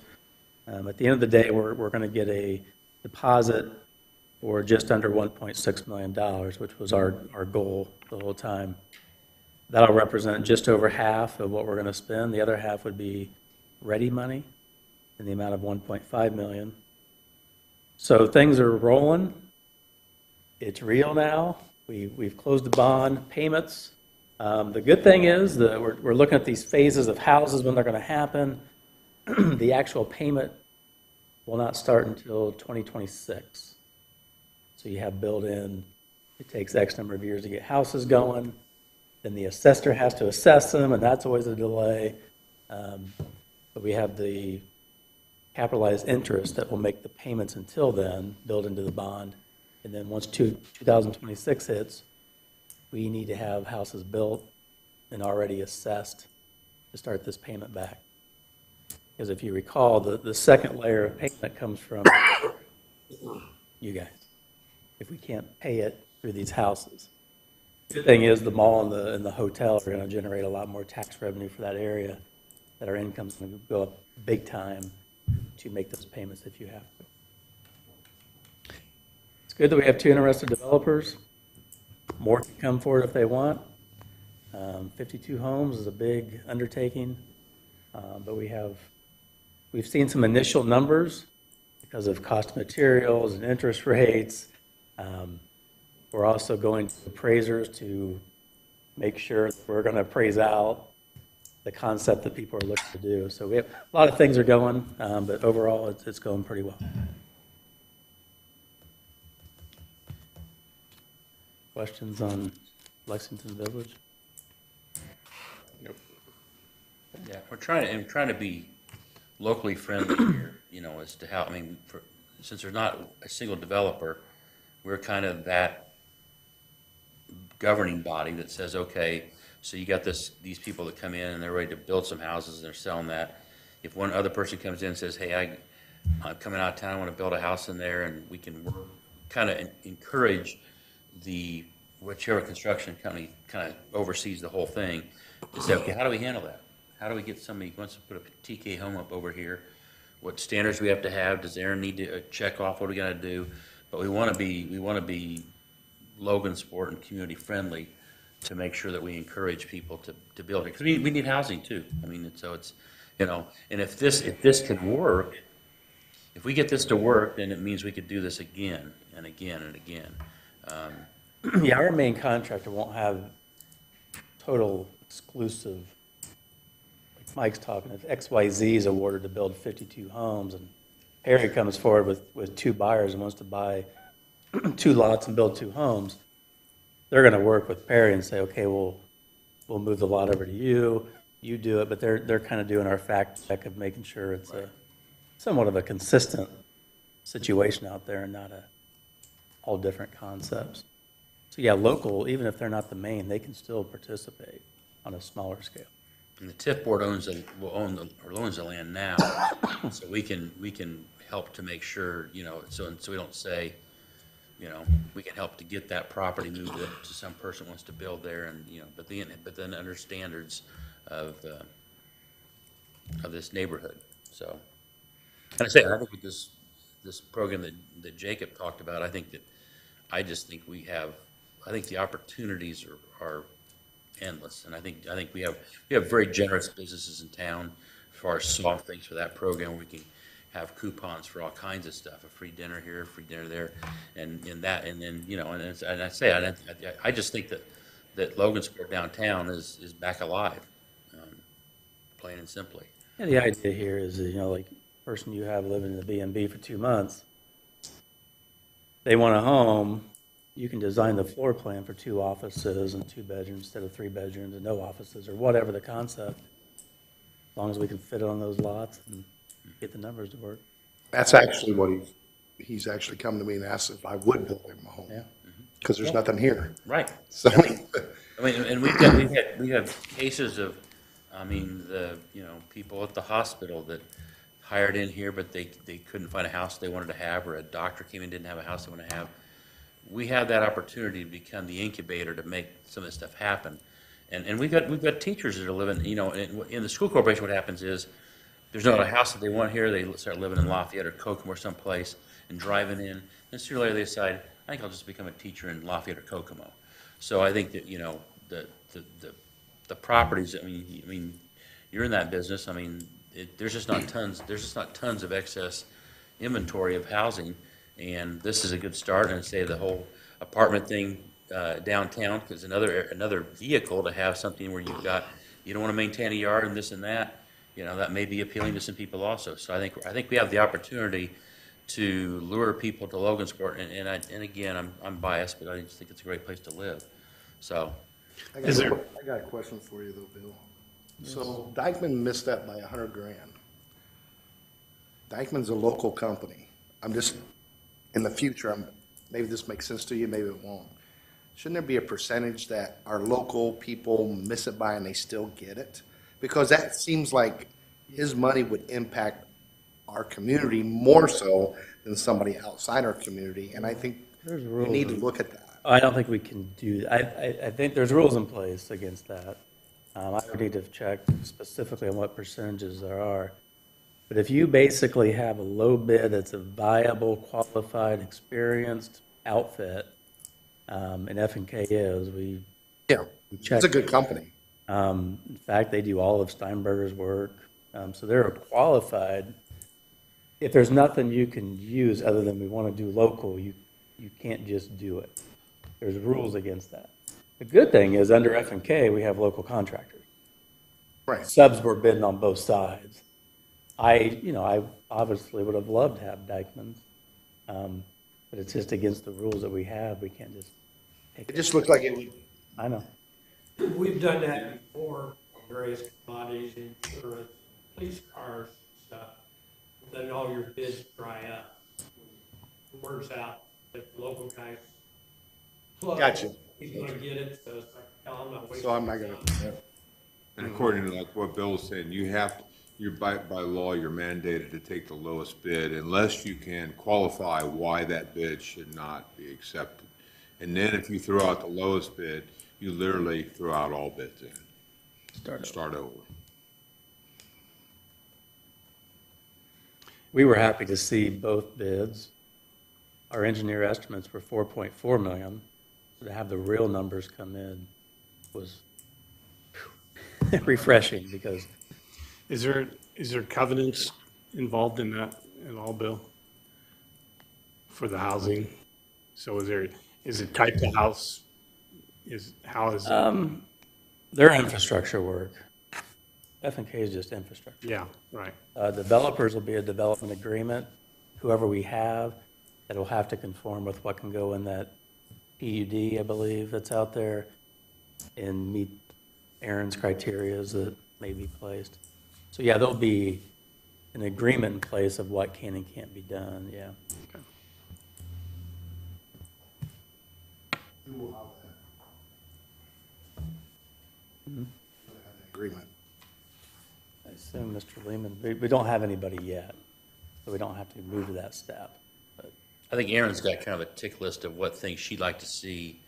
At the end of the day, we're going to get a deposit for just under $1.6 million, which was our goal the whole time. That'll represent just over half of what we're going to spend. The other half would be ready money in the amount of 1.5 million. So things are rolling. It's real now. We've closed the bond payments. The good thing is that we're looking at these phases of houses when they're going to happen. The actual payment will not start until 2026. So you have built in, it takes X number of years to get houses going. Then the assessor has to assess them, and that's always a delay. But we have the capitalized interest that will make the payments until then built into the bond. And then once 2026 hits, we need to have houses built and already assessed to start this payment back. Because if you recall, the second layer of payment comes from you guys, if we can't pay it through these houses. Good thing is the mall and the hotel are going to generate a lot more tax revenue for that area, that our income's going to go up big time to make those payments if you have to. It's good that we have 2 interested developers. More can come forward if they want. 52 homes is a big undertaking, but we've seen some initial numbers because of cost of materials and interest rates. We're also going to appraisers to make sure that we're going to appraise out the concept that people are looking to do. So we have a lot of things are going, but overall it's going pretty well. Questions on Lexington Village? Yeah, we're trying to be locally friendly here, you know, as to how, I mean, since there's not a single developer, we're kind of that governing body that says, okay, so you got these people that come in and they're ready to build some houses and they're selling that. If one other person comes in and says, hey, I'm coming out of town, I want to build a house in there, and we can kind of encourage whichever construction company kind of oversees the whole thing, to say, okay, how do we handle that? How do we get somebody who wants to put a TK home up over here? What standards we have to have? Does Aaron need to check off? What are we going to do? But we want to be Logansport and community friendly to make sure that we encourage people to build it, because we need housing too. I mean, so it's, you know, and if this can work, if we get this to work, then it means we could do this again and again and again. Yeah, our main contractor won't have total exclusive, like Mike's talking, if XYZ is awarded to build 52 homes and Harry comes forward with 2 buyers and wants to buy 2 lots and build 2 homes, they're going to work with Perry and say, okay, we'll move the lot over to you, you do it, but they're kind of doing our fact check of making sure it's a somewhat of a consistent situation out there and not all different concepts. So yeah, local, even if they're not the main, they can still participate on a smaller scale. And the TIF board owns the land now, so we can help to make sure, you know, so we don't say, you know, we can help to get that property moved to some person who wants to build there, and, you know, but then under standards of this neighborhood. So, and I think with this program that Jacob talked about, I just think the opportunities are endless, and I think we have very generous businesses in town as far as soft things for that program. We can have coupons for all kinds of stuff, a free dinner here, a free dinner there, and then, you know, I just think that Logansport downtown is back alive, plain and simply. Yeah, the idea here is, you know, like person you have living in the B&B for 2 months, they want a home, you can design the floor plan for 2 offices and 2 bedrooms instead of 3 bedrooms and no offices, or whatever the concept, as long as we can fit it on those lots and get the numbers to work. That's actually what he's actually come to me and asked if I would build him a home. Yeah. Because there's nothing here. Right. So, I mean, and we have cases of, I mean, people at the hospital that hired in here, but they couldn't find a house they wanted to have, or a doctor came in and didn't have a house they wanted to have. We have that opportunity to become the incubator to make some of this stuff happen. And we've got teachers that are living, you know, in the school corporation. What happens is there's not a house that they want here. They start living in Lafayette or Kokomo or someplace and driving in. And sooner or later they decide, I think I'll just become a teacher in Lafayette or Kokomo. So I think that, you know, the the properties, I mean, you're in that business, I mean, there's just not tons of excess inventory of housing, and this is a good start, and say the whole apartment thing, downtown, because another vehicle to have something where you don't want to maintain a yard and this and that, that may be appealing to some people also. So I think we have the opportunity to lure people to Logansport, and again, I'm biased, but I just think it's a great place to live. So, I Is there- got a question for you though, Bill. So Dykeman missed that by $100,000. Dykeman's a local company. I'm just, in the future, maybe this makes sense to you, maybe it won't. Shouldn't there be a percentage that our local people miss it by and they still get it? Because that seems like his money would impact our community more so than somebody outside our community, and I think There's we rules. need to look at that. I don't think we can do that. I think there's rules in place against that. I would need to check specifically on what percentages there are. But if you basically have a low bid that's a viable, qualified, experienced outfit, and F&K is, we Yeah, check. it's a good company. In fact, they do all of Steinberger's work, so they're qualified. If there's nothing you can use other than we want to do local, you can't just do it. There's rules against that. The good thing is, under F&K, we have local contractors. Right. Subs were bidding on both sides. I obviously would have loved to have Dykeman's, but it's just against the rules that we have. We can't just take It it. just looked like it would, I know. We've done that before on various commodities, insurance, police cars, stuff. Then all your bids dry up. Word's out, that the local guy. Gotcha. He's gonna get it, so it's like, hell, I'm not wasting. so I'm not gonna, yeah. And according to like what Bill was saying, you're by law, you're mandated to take the lowest bid unless you can qualify why that bid should not be accepted. And then if you throw out the lowest bid, you literally throw out all bids in. Start over. We were happy to see both bids. Our engineer estimates were 4.4 million. To have the real numbers come in was refreshing, because Is there covenants involved in that at all, Bill? For the housing? So is it type of house? How is it? their infrastructure work. F&K is just infrastructure. Yeah, right. Developers will be a development agreement, whoever we have, that'll have to conform with what can go in that PUD, I believe, that's out there, and meet Aaron's criterias that may be placed. So yeah, there'll be an agreement in place of what can and can't be done, yeah. We will have that. Agreement. I assume Mr. Lehman, we don't have anybody yet, so we don't have to move to that step. But I think Erin's got kind of a tick list of what things she'd like to see.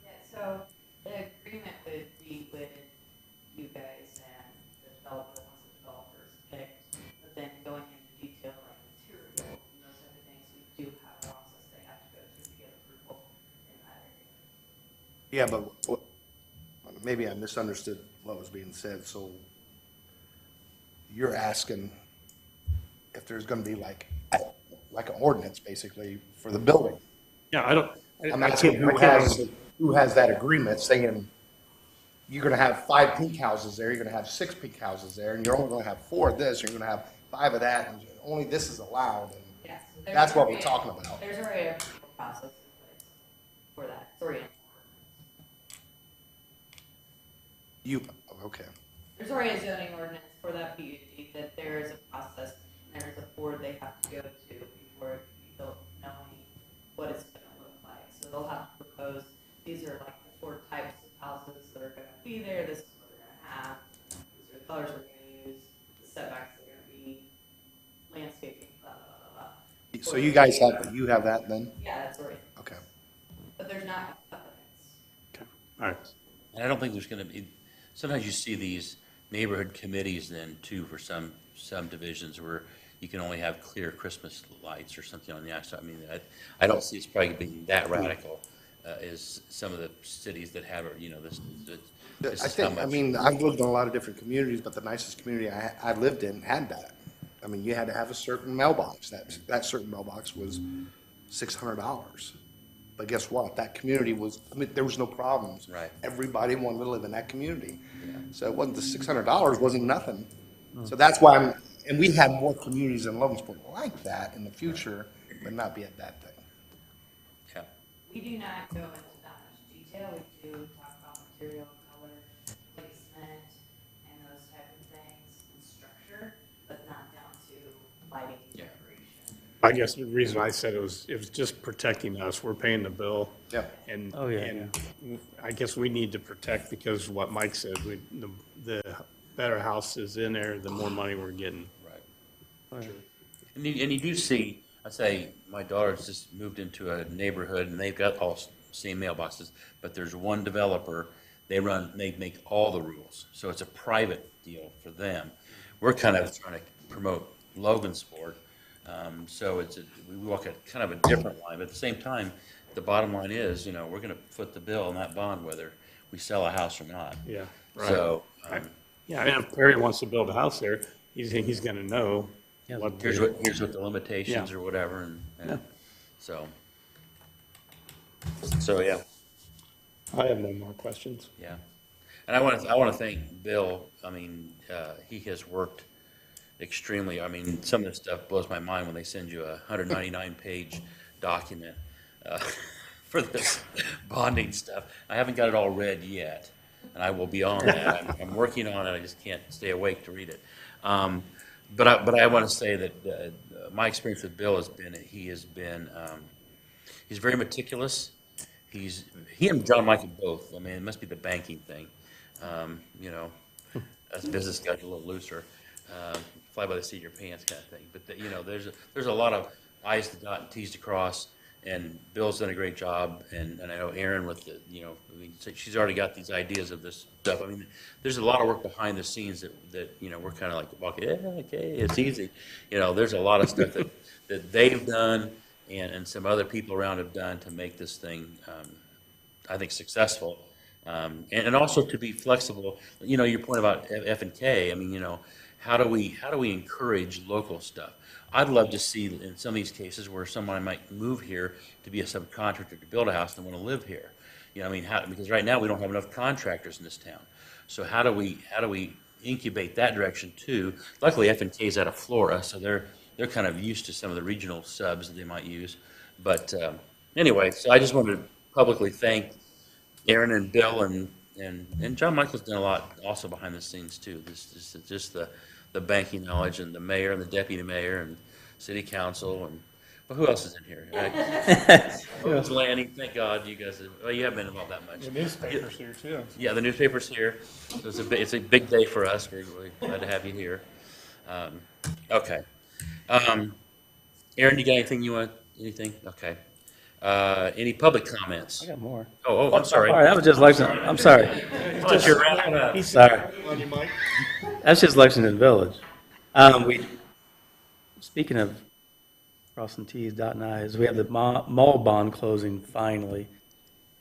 Yeah, so the agreement would be with you guys and the developer, once the developer's picked, but then going into detail like material and those type of things, we do have a process they have to go through to get approval in that area. Yeah, but maybe I misunderstood what was being said, so you're asking if there's gonna be like an ordinance, basically, for the building. Yeah, I don't. I'm I asking can't- who has that agreement saying you're gonna have 5 pink houses there, you're gonna have 6 pink houses there, and you're only gonna have 4 of this, you're gonna have 5 of that, and only this is allowed, and Yeah, so there's that's what we're already- talking about. There's already a approval process in place for that, it's already, Okay. there's already a zoning ordinance for that PUD, that there is a process, and there's a board they have to go to before it can be built, knowing what it's gonna look like. So they'll have to propose, these are like the 4 types of houses that are gonna be there, this is what they're gonna have, these are the colors we're gonna use, the setbacks are gonna be, landscaping, blah, blah, blah, blah. So you guys have that then? Yeah, that's already, Okay. but there's not covenants. All right. And I don't think there's going to be, sometimes you see these neighborhood committees then too for some divisions where you can only have clear Christmas lights or something on the outside. I mean, I don't see it's probably being that radical as some of the cities that have, this This I is how think, I much- mean, I've lived in a lot of different communities, but the nicest community I lived in had that. I mean, you had to have a certain mailbox. That certain mailbox was $600. But guess what? That community was, I mean, there was no problems. Right. Everybody wanted to live in that community. So it wasn't, the $600 wasn't nothing. So that's why and we have more communities in Logansport like that in the future, but not be a bad thing. Yeah. We do not go into that much detail. We do talk about material, color, placement, and those type of things, and structure, but not down to lighting and Yeah. decoration. I guess the reason I said it was just protecting us. We're paying the bill. Yep. And, Oh, yeah, and I guess we need to protect because what Mike said, the better house is in there, the more money we're getting. Right. And you do see, I say, my daughter's just moved into a neighborhood and they've got all same mailboxes, but there's one developer, they make all the rules. So it's a private deal for them. We're kind of trying to promote Logansport. So we walk a kind of a different line, but at the same time, the bottom line is, we're gonna foot the bill on that bond whether we sell a house or not. Yeah, right. So, Yeah, and if Perry wants to build a house there, he's gonna know what. here's what the limitations Yeah. or whatever, and so yeah. I have no more questions. Yeah, and I want to thank Bill. I mean, he has worked extremely. I mean, some of this stuff blows my mind when they send you a 199-page document for this bonding stuff. I haven't got it all read yet, and I will be on that. I'm working on it. I just can't stay awake to read it. But I want to say that my experience with Bill has been he's very meticulous. He and John Michael both. I mean, it must be the banking thing. As business guys, a little looser, fly by the seat of your pants kind of thing. But there's a lot of I's to dot and T's to cross. And Bill's done a great job, and I know Erin with she's already got these ideas of this stuff. I mean, there's a lot of work behind the scenes that we're kind of like walking, okay, it's easy. There's a lot of stuff that they've done and some other people around have done to make this thing, I think, successful. And also to be flexible. Your point about F&K. I mean, how do we encourage local stuff? I'd love to see in some of these cases where someone might move here to be a subcontractor to build a house and want to live here. Because right now we don't have enough contractors in this town. So how do we incubate that direction too? Luckily, F&K is out of Florida, so they're kind of used to some of the regional subs that they might use. But anyway, so I just wanted to publicly thank Erin and Bill and John Michael's done a lot also behind the scenes too. Just the banking knowledge and the mayor and the deputy mayor and city council and who else is in here? Who's Lanny? Thank God you guys. You haven't been involved that much. The newspaper's here too. Yeah, the newspaper's here. So it's a big day for us. We're really glad to have you here. Okay. Erin, you got anything you want? Anything? Okay. Any public comments? I got more. Oh, I'm sorry. All right, that was just Lexington. I'm sorry. You're wrapping up. Sorry. That's just Lexington Village. Speaking of crossing T's, dotting I's, we have the mall bond closing finally.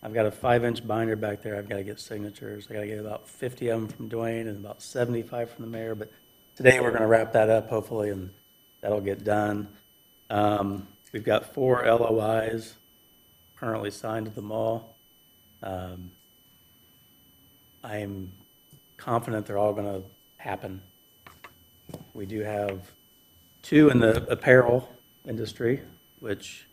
I've got a 5-inch binder back there. I've got to get signatures. I got to get about 50 of them from Dwayne and about 75 from the mayor. But today we're going to wrap that up hopefully, and that'll get done. We've got 4 LOIs currently signed at the mall. I'm confident they're all going to happen. We do have 2 in the apparel industry, which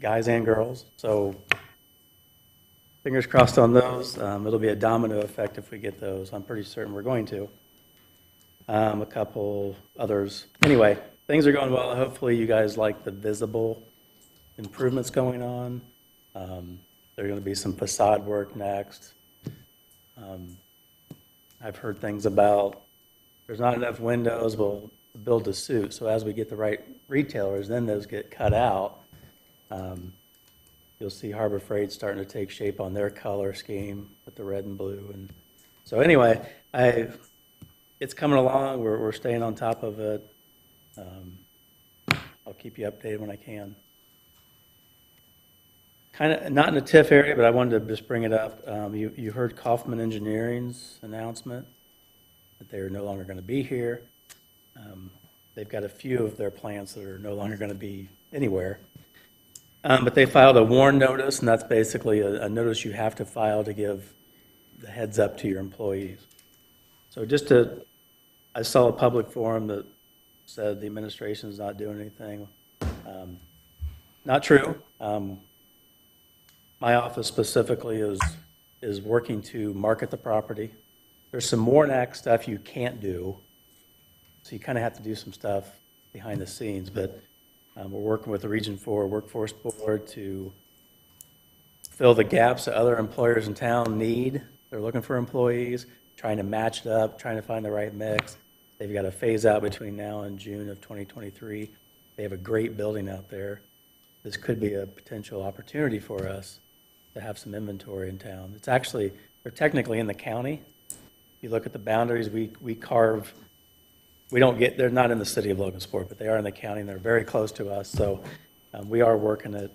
guys and girls. So fingers crossed on those. It'll be a domino effect if we get those. I'm pretty certain we're going to. A couple others. Anyway, things are going well. Hopefully you guys like the visible improvements going on. There's going to be some facade work next. I've heard things about there's not enough windows, we'll build to suit. So as we get the right retailers, then those get cut out. You'll see Harbor Freight starting to take shape on their color scheme with the red and blue. And so anyway, it's coming along. We're staying on top of it. I'll keep you updated when I can. kind of, not in the TIF area, but I wanted to just bring it up. You heard Kaufman Engineering's announcement that they are no longer going to be here. They've got a few of their plants that are no longer going to be anywhere. But they filed a warn notice, and that's basically a notice you have to file to give the heads up to your employees. So I saw a public forum that said the administration is not doing anything. Not true. My office specifically is working to market the property. There's some more act stuff you can't do, so you kind of have to do some stuff behind the scenes, but we're working with the Region 4 Workforce Board to fill the gaps that other employers in town need. They're looking for employees, trying to match it up, trying to find the right mix. They've got a phase out between now and June of 2023. They have a great building out there. This could be a potential opportunity for us to have some inventory in town. It's actually, they're technically in the county. If you look at the boundaries, we carve, they're not in the city of Logansport, but they are in the county, and they're very close to us. So we are working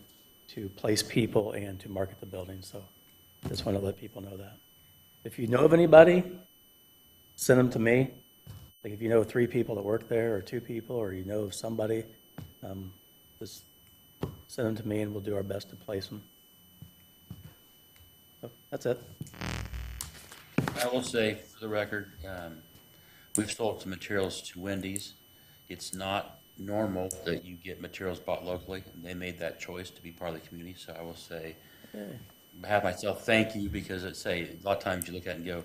to place people and to market the building. So just want to let people know that. If you know of anybody, send them to me. Like if you know 3 people that work there, or 2 people, or you know of somebody, just send them to me and we'll do our best to place them. So that's it. I will say, for the record, we've sold some materials to Wendy's. It's not normal that you get materials bought locally, and they made that choice to be part of the community. So I will say, have myself thank you, because a lot of times you look at it and go,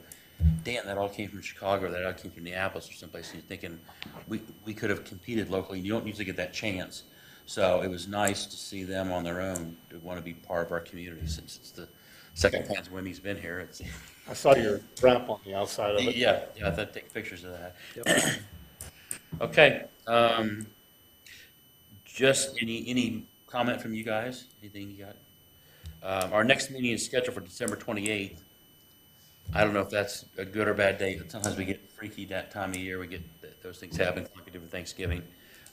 damn, that all came from Chicago, or that all came from Minneapolis or someplace, and you're thinking, we could have competed locally. You don't usually get that chance. So it was nice to see them on their own to want to be part of our community, since it's the second time Wendy's been here. I saw your wrap on the outside of it. Yeah, I thought I'd take pictures of that. Yep. Okay. Just any comment from you guys? Anything you got? Our next meeting is scheduled for December 28th. I don't know if that's a good or bad date, but sometimes we get freaky that time of year. We get those things happen, like we do with Thanksgiving.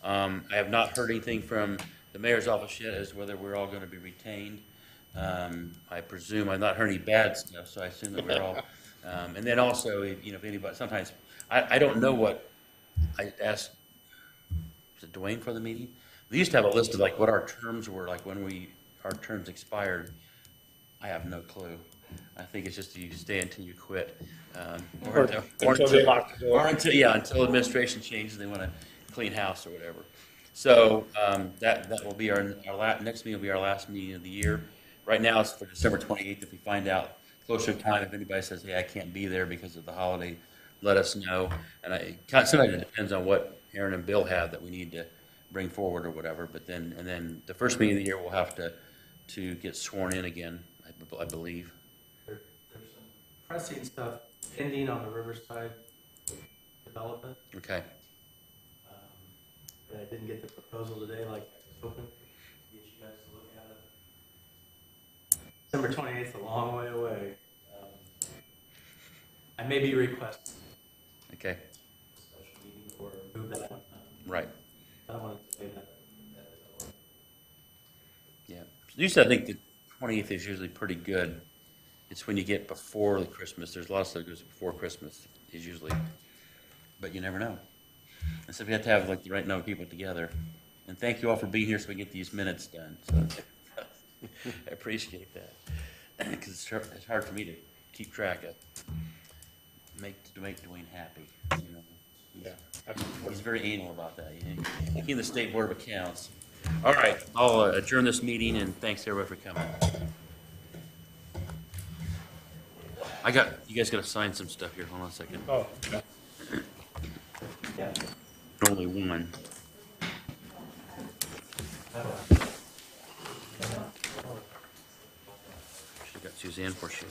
I have not heard anything from the mayor's office yet as whether we're all going to be retained. I presume I've not heard any bad stuff, so I assume that we're all. And then also, if anybody, sometimes I don't know what I asked. Was it Dwayne for the meeting? We used to have a list of like what our terms were, like when our terms expired. I have no clue. I think it's just you stay until you quit, Until they lock the door. or until administration changes and they want to clean house or whatever. So that will be our next meeting will be our last meeting of the year. Right now it's for December 28th. If we find out closer to time, if anybody says, hey, I can't be there because of the holiday, let us know. And sometimes it depends on what Aaron and Bill have that we need to bring forward or whatever. But then the first meeting of the year we'll have to get sworn in again, I believe. There's some pressing stuff pending on the Riverside development. Okay. But I didn't get the proposal today like I was hoping to get you guys to look at it. December 28th is a long way away. I may be requesting Okay. a special meeting or move that one. Right. I don't want to say that. Yeah. Usually I think the 20th is usually pretty good. It's when you get before the Christmas. There's a lot of stuff that goes before Christmas is usually, but you never know. And so we have to have like the right number of people together. And thank you all for being here so we get these minutes done. So I appreciate that, because it's hard for me to keep track of. Make Dwayne happy. He's very anal about that. He and the State Board of Accounts. All right, I'll adjourn this meeting, and thanks everybody for coming. You guys got to sign some stuff here. Hold on a second. Oh, Only one. Should have got Suzanne for sure.